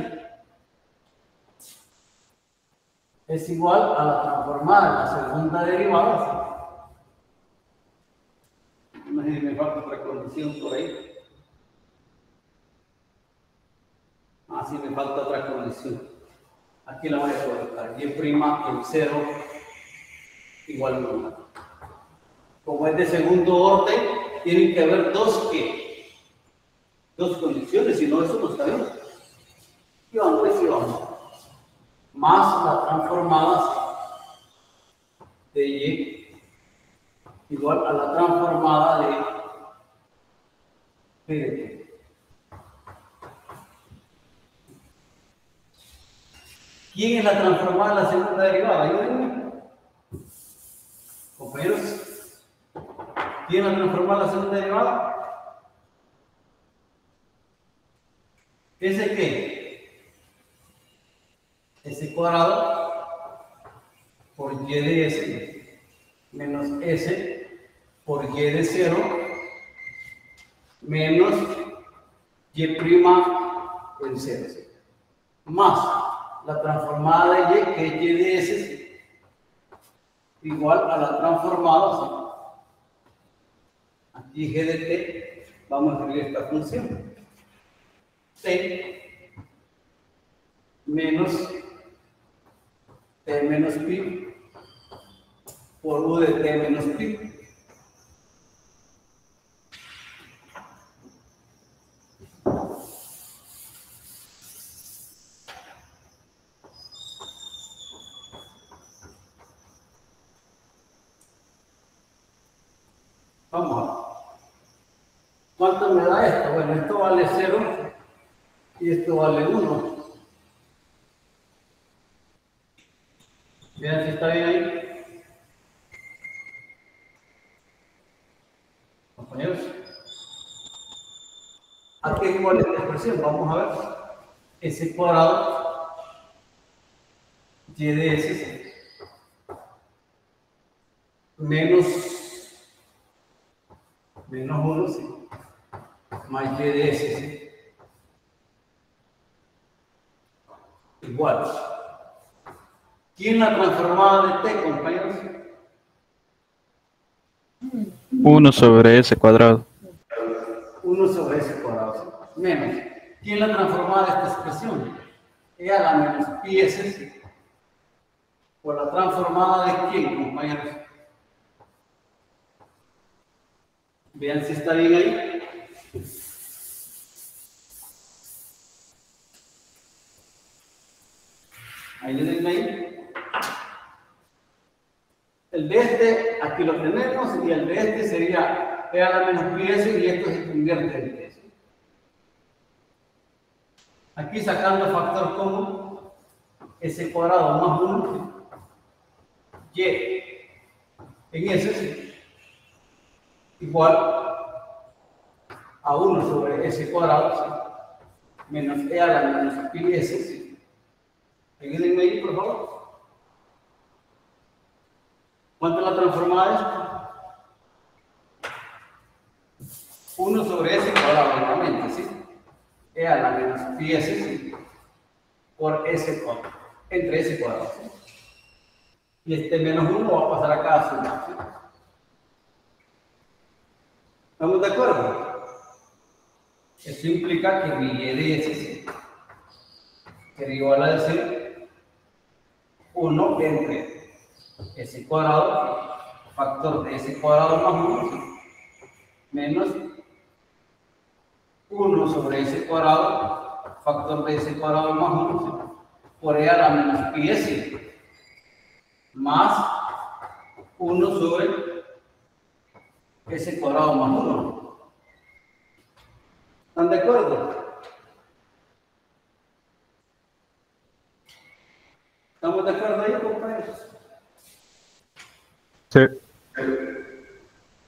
Es igual a la transformada de la segunda derivada, ¿sí? No sé si me falta otra condición por ahí. Sí, me falta otra condición. Aquí la voy a colocar. Y' en 0 igual a 1. Como es de segundo orden, tienen que haber dos condiciones, si no, eso no está bien. Y vamos, más la transformada de y igual a la transformada de p de t. ¿Quién es la transformada de la segunda derivada? Ayúdenme. Compañeros. ¿Quién es la transformada de la segunda derivada? ¿Ese qué? S cuadrado por y de s menos s por y de 0 menos y' en 0 más la transformada de y, que es y de s, igual a la transformada, ¿sí? Aquí g de t, vamos a escribir esta función. T menos t menos pi por u de t menos pi. Vamos a ver. ¿Cuánto me da esto? Bueno, esto vale 0 y esto vale 1. Vean si está bien ahí. Compañeros. ¿A qué igual es la expresión? Vamos a ver. S cuadrado y de s menos 1, ¿sí? Más y de s, ¿sí? Igual. ¿Quién la transformada de t, compañeros? 1 sobre s cuadrado. 1 sobre s cuadrado, ¿sí? Menos. ¿Quién la transformada de esta expresión? E a la menos pi s, ¿sí? Por la transformada de quién, compañeros. Vean si está bien ahí. Ayúdenme ahí. El de este, aquí lo tenemos, y el de este sería e a la menos pi s, y esto se convierte en t. ¿Sí? Aquí sacando factor común, s cuadrado más 1, y en s, ¿sí? Igual a 1 sobre s cuadrado, ¿sí? Menos e a la menos pi s, ¿sí? Ayúdenme ahí, por favor. ¿Cuánto es la transformada esta? 1 sobre s cuadrado, nuevamente, ¿sí? E a la menos pi s, ¿sí? Por s cuadrado, entre s cuadrado, ¿sí? Y este menos 1 va a pasar acá a sumar, ¿sí? ¿Estamos de acuerdo? Eso implica que mi y de s, ¿sí? Sería igual a decir 1 entre s cuadrado, factor de s cuadrado más 1, ¿sí? Menos 1 sobre s cuadrado, factor de s cuadrado más 1, ¿sí? Por e a la menos pi s, más 1 sobre s cuadrado más 1. ¿Están de acuerdo? ¿Estamos de acuerdo ahí, compañeros? Sí.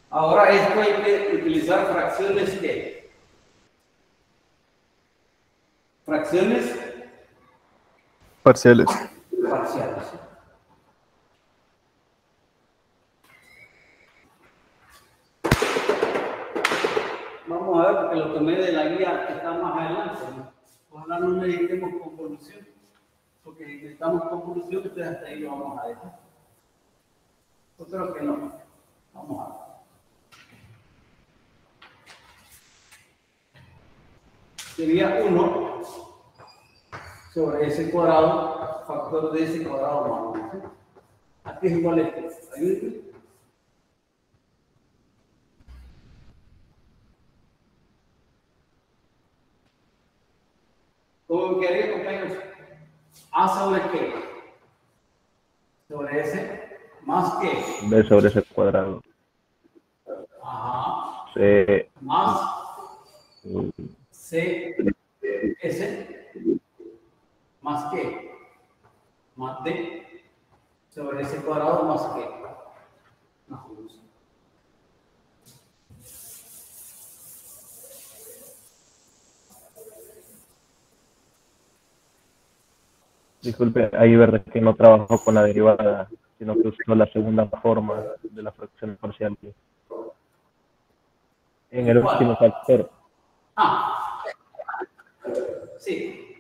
Ahora esto hay que utilizar fracciones ¿qué? Fracciones Parciales. parciales. Vamos a ver, porque lo tomé de la guía que está más adelante, ¿no? Ojalá no necesitemos convolución, porque si necesitamos convolución, entonces hasta ahí lo vamos a dejar. Yo creo que no. Vamos a ver. Sería 1 sobre s cuadrado, factor de s cuadrado más 1. Aquí es igual a esto. Ayúdenme. ¿Cómo quedaría, compañeros? A sobre qué? Sobre s más que B sobre C cuadrado. ajá, C, más C, S, más que, más D, sobre S cuadrado más que. disculpe, ahí verdad que no trabajo con la derivada, sino que uso la segunda forma de la fracción parcial. En el último factor, Ah, sí.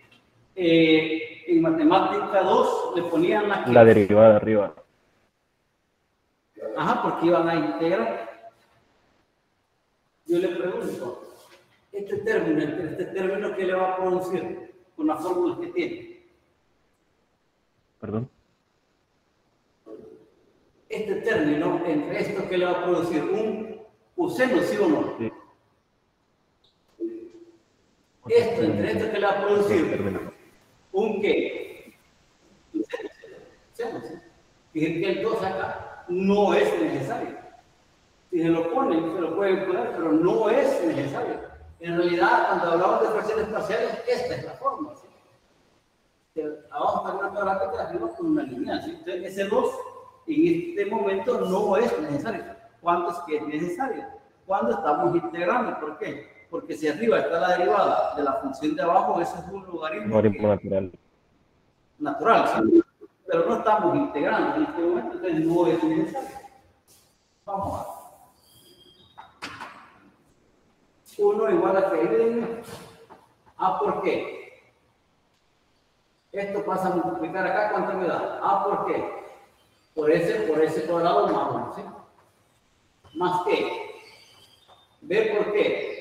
En matemática 2 le ponían la derivada arriba. Ajá, porque iban a integrar. Yo le pregunto, este término, ¿qué le va a producir con las fórmulas que tiene? Perdón. Este término, entre esto, ¿qué le va a producir? ¿Un coseno, sí o no? Sí. Esto, entre esto, ¿qué le va a producir? ¿Un qué? Un seno, ¿sí? Fíjense que el 2 acá no es necesario. Si se lo ponen, se lo pueden poner, pero no es necesario. En realidad, cuando hablamos de fracciones parciales, esta es la forma, ¿sí? Abajo está una gráfica, arriba con una línea, ¿sí? Entonces, ese 2 en este momento no es necesario. ¿Cuándo es que es necesario? Cuando estamos integrando. ¿Por qué? Porque si arriba está la derivada de la función de abajo, eso es un logaritmo natural. Natural, ¿sí? Pero no estamos integrando en este momento, entonces no es necesario. Vamos a ver. 1 igual a que A por qué. Esto pasa a multiplicar acá, ¿cuánto me da? A por qué. Por ese cuadrado más 1, ¿sí? Más que. B por qué.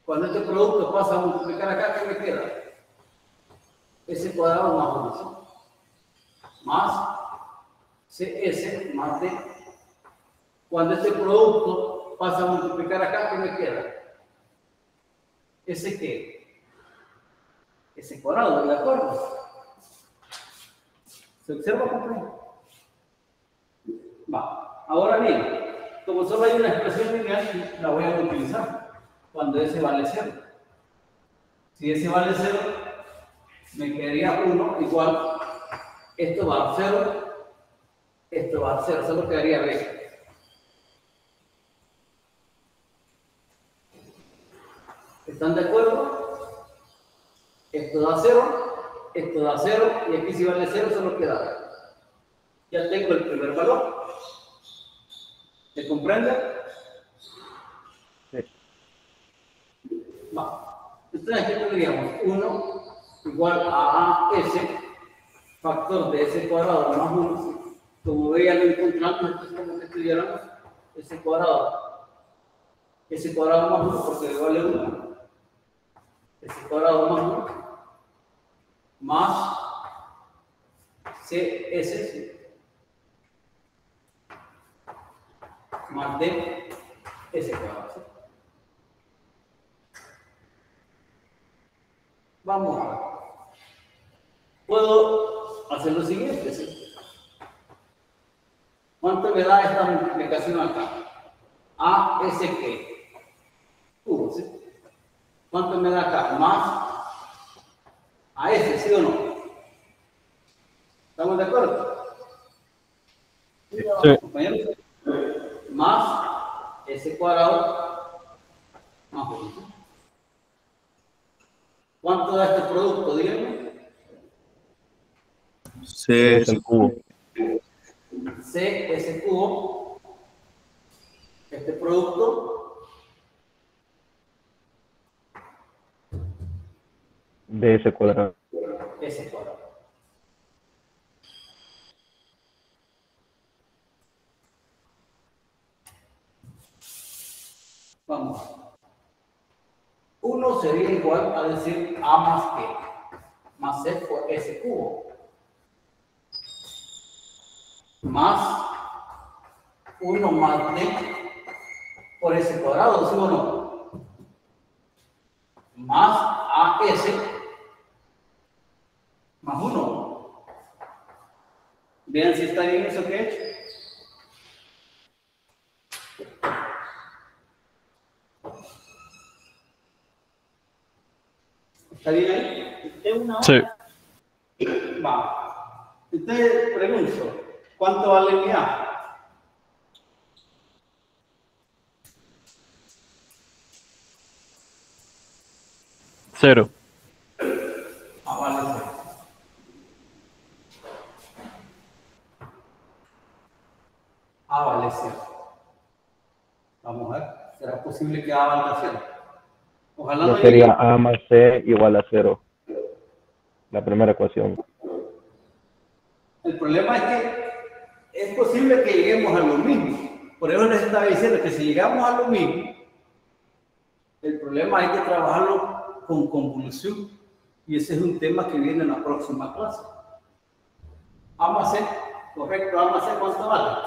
Cuando este producto pasa a multiplicar acá, ¿qué me queda? Ese cuadrado más 1, ¿sí? Más CS más D. Cuando este producto pasa a multiplicar acá, ¿qué me queda? ¿Ese qué? Ese cuadrado, ¿de acuerdo? ¿Se observa, compañero? Va. Ahora bien, como solo hay una expresión lineal, la voy a utilizar cuando ese vale 0. Si ese vale 0, me quedaría 1 igual, esto va a 0, esto va a 0, solo quedaría B. ¿Están de acuerdo? Esto da 0, esto da 0, y aquí si vale 0 solo queda. Ya tengo el primer valor. ¿Se comprende? Sí. Va. Entonces aquí tendríamos 1 igual a S, factor de S cuadrado más 1. Como veían lo encontramos, esto es como que estudiáramos S cuadrado más 1, porque le vale 1. S cuadrado más 1 más CS más D S cuadrado. ¿Sí? Vamos a ver. Puedo hacer lo siguiente, ¿sí? ¿Cuánto me da esta multiplicación acá? A, S, ¿qué? Cubo, ¿sí? ¿Cuánto me da acá? Más a S, ¿sí o no? ¿Estamos de acuerdo? Sí. Compañeros. Más S cuadrado más 1. ¿Cuánto da este producto? Díganme. C es el cubo. C, S cubo. Este producto. De S cuadrado. S cuadrado. Vamos. 1 sería igual a decir A más que, más C por S cubo. Más 1 más D por S cuadrado, ¿sí o no? Más AS más 1. Vean si está bien eso que he hecho. ¿Está bien ahí? Sí. Va. Entonces, pregunto, ¿cuánto vale mi A? Cero. A vale cero. A vale cero. Vamos a ver, ¿será posible que A valga cero? Ojalá No no sería llegue. A más C igual a 0. La primera ecuación. El problema es que es posible que lleguemos a lo mismo. Por eso les estaba diciendo que si llegamos a lo mismo, el problema hay que trabajarlo con convolución. Y ese es un tema que viene en la próxima clase. A más C, correcto, A más C, ¿cuánto vale?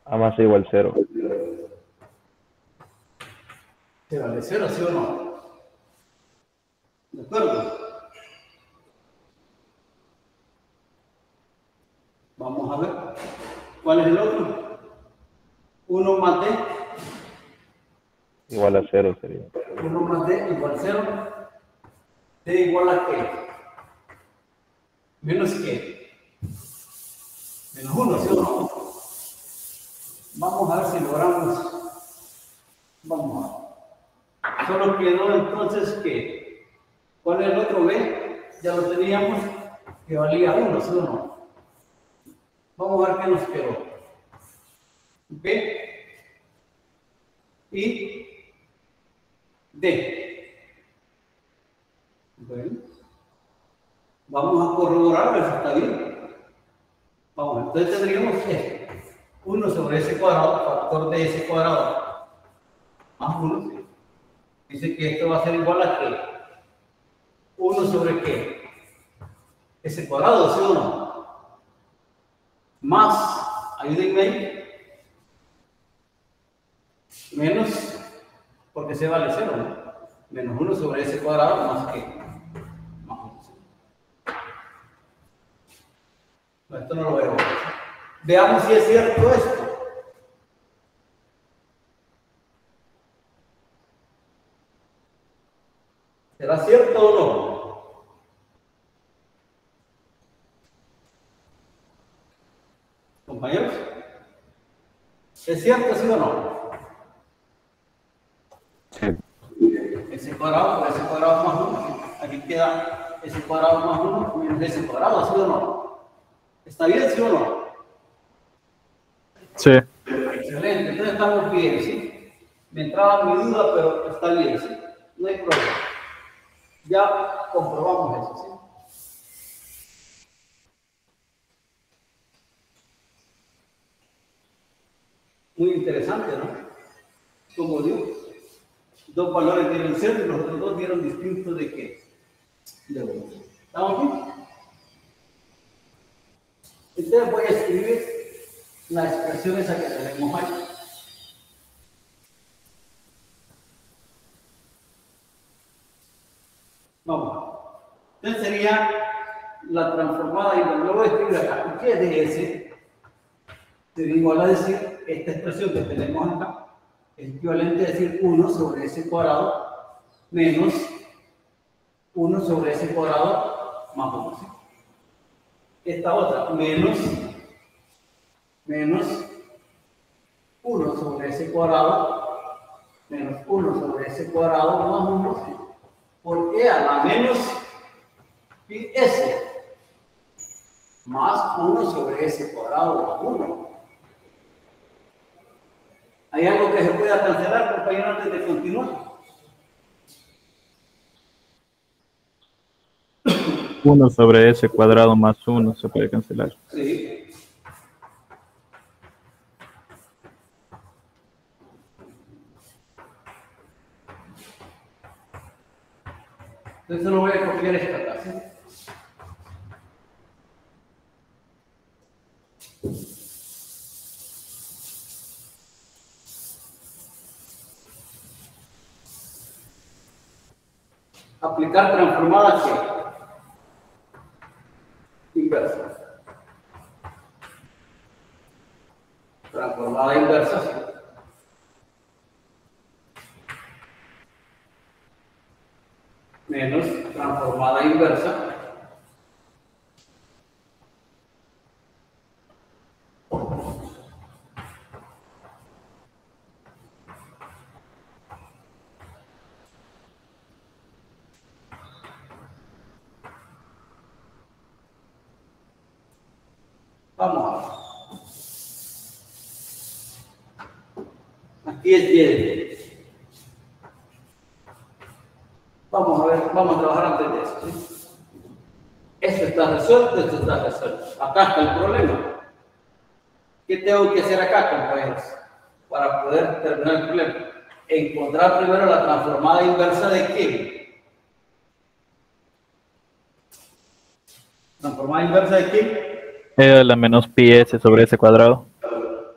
A más C igual 0. ¿Se vale cero, sí o no? ¿De acuerdo? Vamos a ver. ¿Cuál es el otro? 1 más D. Igual a 0 sería. 1 más D igual 0. D igual a qué? Menos qué? Menos 1, ¿sí o no? Vamos a ver si logramos. Vamos a ver. Solo quedó entonces que. ¿Cuál es el otro B? Ya lo teníamos, que valía 1, ¿sí o no? Vamos a ver qué nos quedó. B y D. Bueno, vamos a corroborar a ver si está bien. Vamos, entonces tendríamos que 1 sobre s cuadrado, factor de s cuadrado, más 1. Dice que esto va a ser igual a qué? 1 sobre qué? S cuadrado, ¿sí o no? Más, ayúdenme ahí, menos, porque se vale 0, ¿no? Menos 1 sobre s cuadrado más qué? Más 1. No, esto no lo veo. Veamos si es cierto esto. ¿Será cierto o no? Compañeros, ¿es cierto, sí o no? Sí. S cuadrado por S cuadrado más 1. Aquí queda S cuadrado más 1 menos S cuadrado, ¿sí o no? ¿Está bien, sí o no? Sí. Excelente, entonces estamos bien, ¿sí? Me entraba mi duda, pero está bien, ¿sí? No hay problema. Ya comprobamos eso, ¿sí? Muy interesante, ¿no? Como dio, dos valores dieron 0 y los otros dos dieron distintos de qué? De 1. ¿Estamos bien? Entonces voy a escribir la expresión esa que tenemos ahí. Vamos. Entonces sería la transformada, y lo voy a escribir acá. ¿Qué es de S? Sería igual a decir, esta expresión que tenemos acá es equivalente a decir 1 sobre S cuadrado menos 1 sobre S cuadrado más 1. ¿Sí? Esta otra, menos 1 sobre S cuadrado menos 1 sobre S cuadrado más 1. ¿Sí? Porque a la menos S más 1 sobre S cuadrado más 1. ¿Hay algo que se pueda cancelar, compañero, antes de continuar? 1 sobre s cuadrado más 1 se puede cancelar. Sí. Entonces no voy a copiar esta acá, ¿sí? Aplicar transformada ¿qué? Inversa. Transformada inversa. ¿Sí? menos transformada inversa vamos a ver. Aquí es 10. Vamos a ver, vamos a trabajar antes de esto. ¿Sí? Esto está resuelto, esto está resuelto. Acá está el problema. ¿Qué tengo que hacer acá, compañeros? Para poder terminar el problema. Encontrar primero la transformada inversa de qué. ¿Transformada inversa de qué? La menos pi s sobre s cuadrado.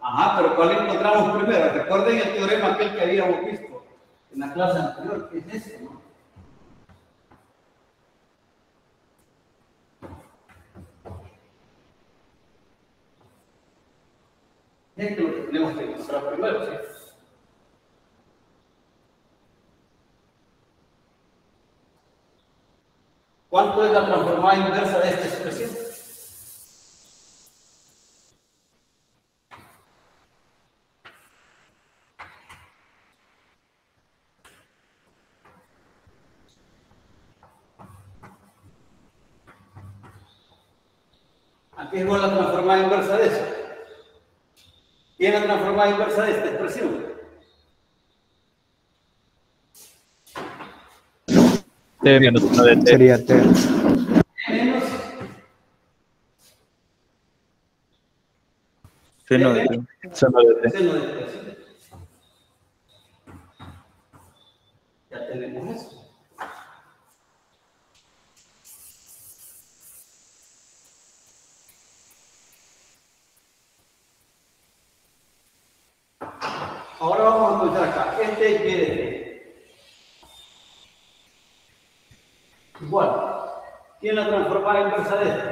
Ajá, pero ¿cuál encontramos primero? Recuerden el teorema aquel que habíamos visto en la clase anterior, que es ese, ¿no? Es lo que tenemos que encontrar primero, ¿sí? ¿Cuánto es la transformada inversa de esta expresión? Aquí es igual la transformada inversa de eso. ¿Quién es la transformada inversa de esta expresión? T menos 1 de t. Sería T. Menos Seno de t. Seno de t. seno de t. Ya tenemos eso. Ahora vamos a comenzar acá. Este es y de t. Igual. ¿Quién es la transformada inversa de este?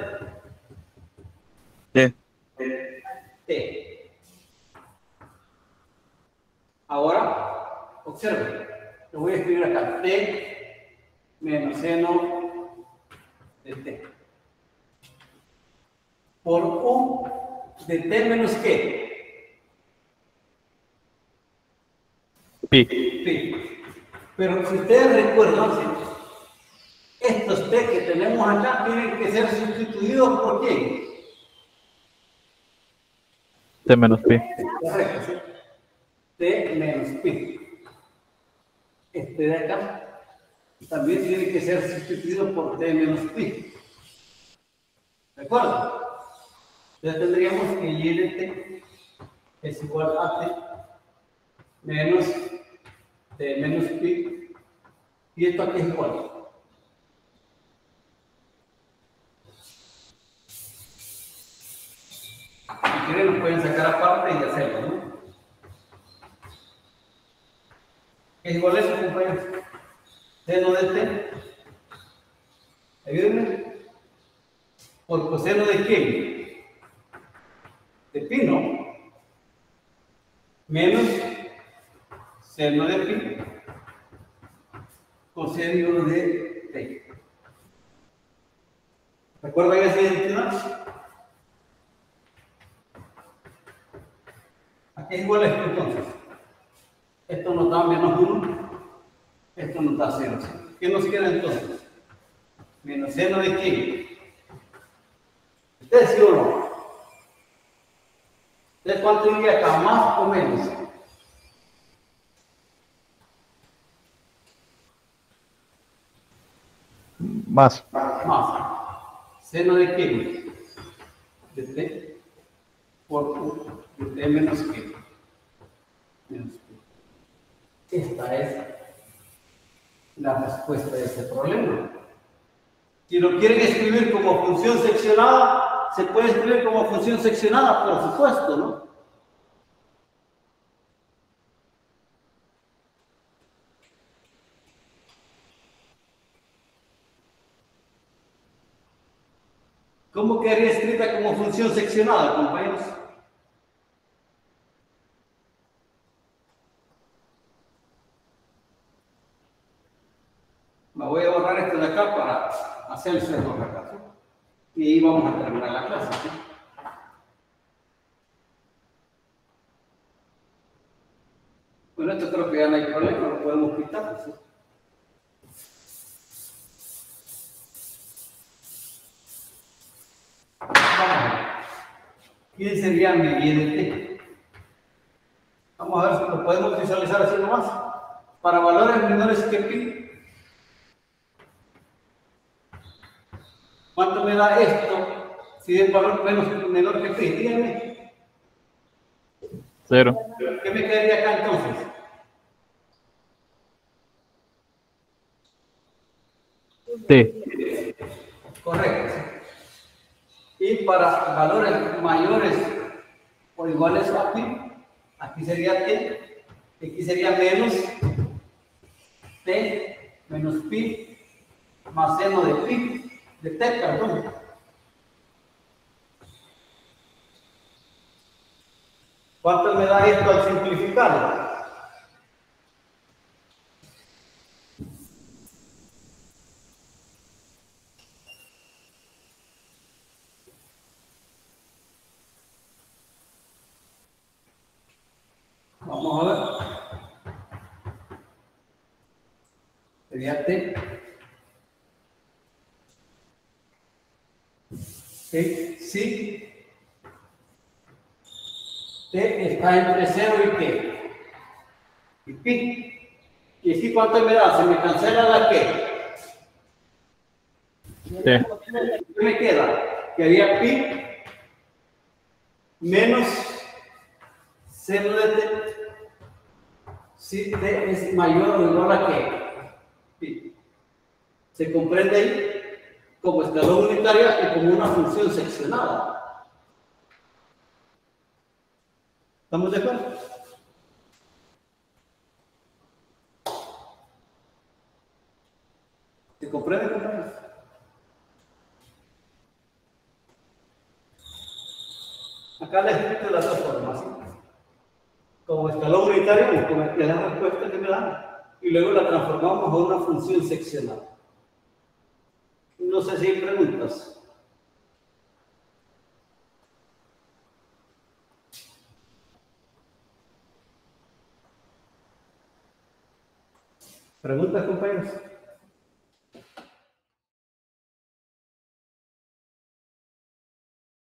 T. T. Ahora, observen. Lo voy a escribir acá. T menos seno de t. Por u de t menos qué. Pi. Pi. Pero si ustedes recuerdan, ¿sí? Estos t que tenemos acá tienen que ser sustituidos por quién. T menos pi. Correcto, ¿sí? T menos pi. Este de acá también tiene que ser sustituido por t menos pi. ¿De acuerdo? Entonces tendríamos que y de t es igual a t menos t menos pi. Y esto aquí es igual. Si quieren, lo pueden sacar aparte y hacerlo, ¿no? Es igual a eso, compañeros. Seno de t. Ayúdenme. Por coseno de quién? De pi, ¿no? Menos seno de pi. Coseno de t. ¿Recuerdan esa identidad? Aquí es igual a esto entonces. Esto nos da menos 1, esto nos da 0. ¿Qué nos queda entonces? Menos seno de qué. ¿Ustedes sí o no? ¿Ustedes cuánto iría acá? ¿Más o menos? Más. Más. ¿Seno de qué? De t por u de t menos qué. Menos pi. Esta es la respuesta de este problema. Si lo quieren escribir como función seccionada, se puede escribir como función seccionada, por supuesto, ¿no? ¿Cómo quedaría escrita como función seccionada, compañeros? Me voy a borrar esto de acá para hacer el cerro acá, ¿sí? Y ahí vamos a terminar la clase, ¿sí? Bueno, esto creo que ya no hay problema, lo podemos quitar, ¿sí? Vamos a ver. ¿Quién sería mi INT? Vamos a ver si lo podemos visualizar así nomás. Para valores menores que pi, ¿cuánto me da esto si es valor menor que pi? Díganme. 0. ¿Qué me quedaría acá entonces? T. Correcto. Y para valores mayores o iguales a pi, aquí sería t, aquí sería menos t menos pi más seno de pi, de t, perdón. ¿Cuánto me da esto al simplificarlo? Vamos a ver. Sería t. Sí. T está entre 0 y qué. Y pi. ¿Y si cuánto me da? ¿Se me cancela la qué? T. ¿Qué me queda? Quedaría pi menos seno de t. Si t es mayor o igual a qué. Pi. ¿Se comprende ahí? Como escalón unitario y como una función seccionada. ¿Estamos de acuerdo? ¿Se comprende, compañeros? Acá les explico las dos formas, ¿sí? Como escalón unitario, como es la respuesta que me dan, y luego la transformamos a una función seccional. No sé si hay preguntas. ¿Preguntas, compañeros?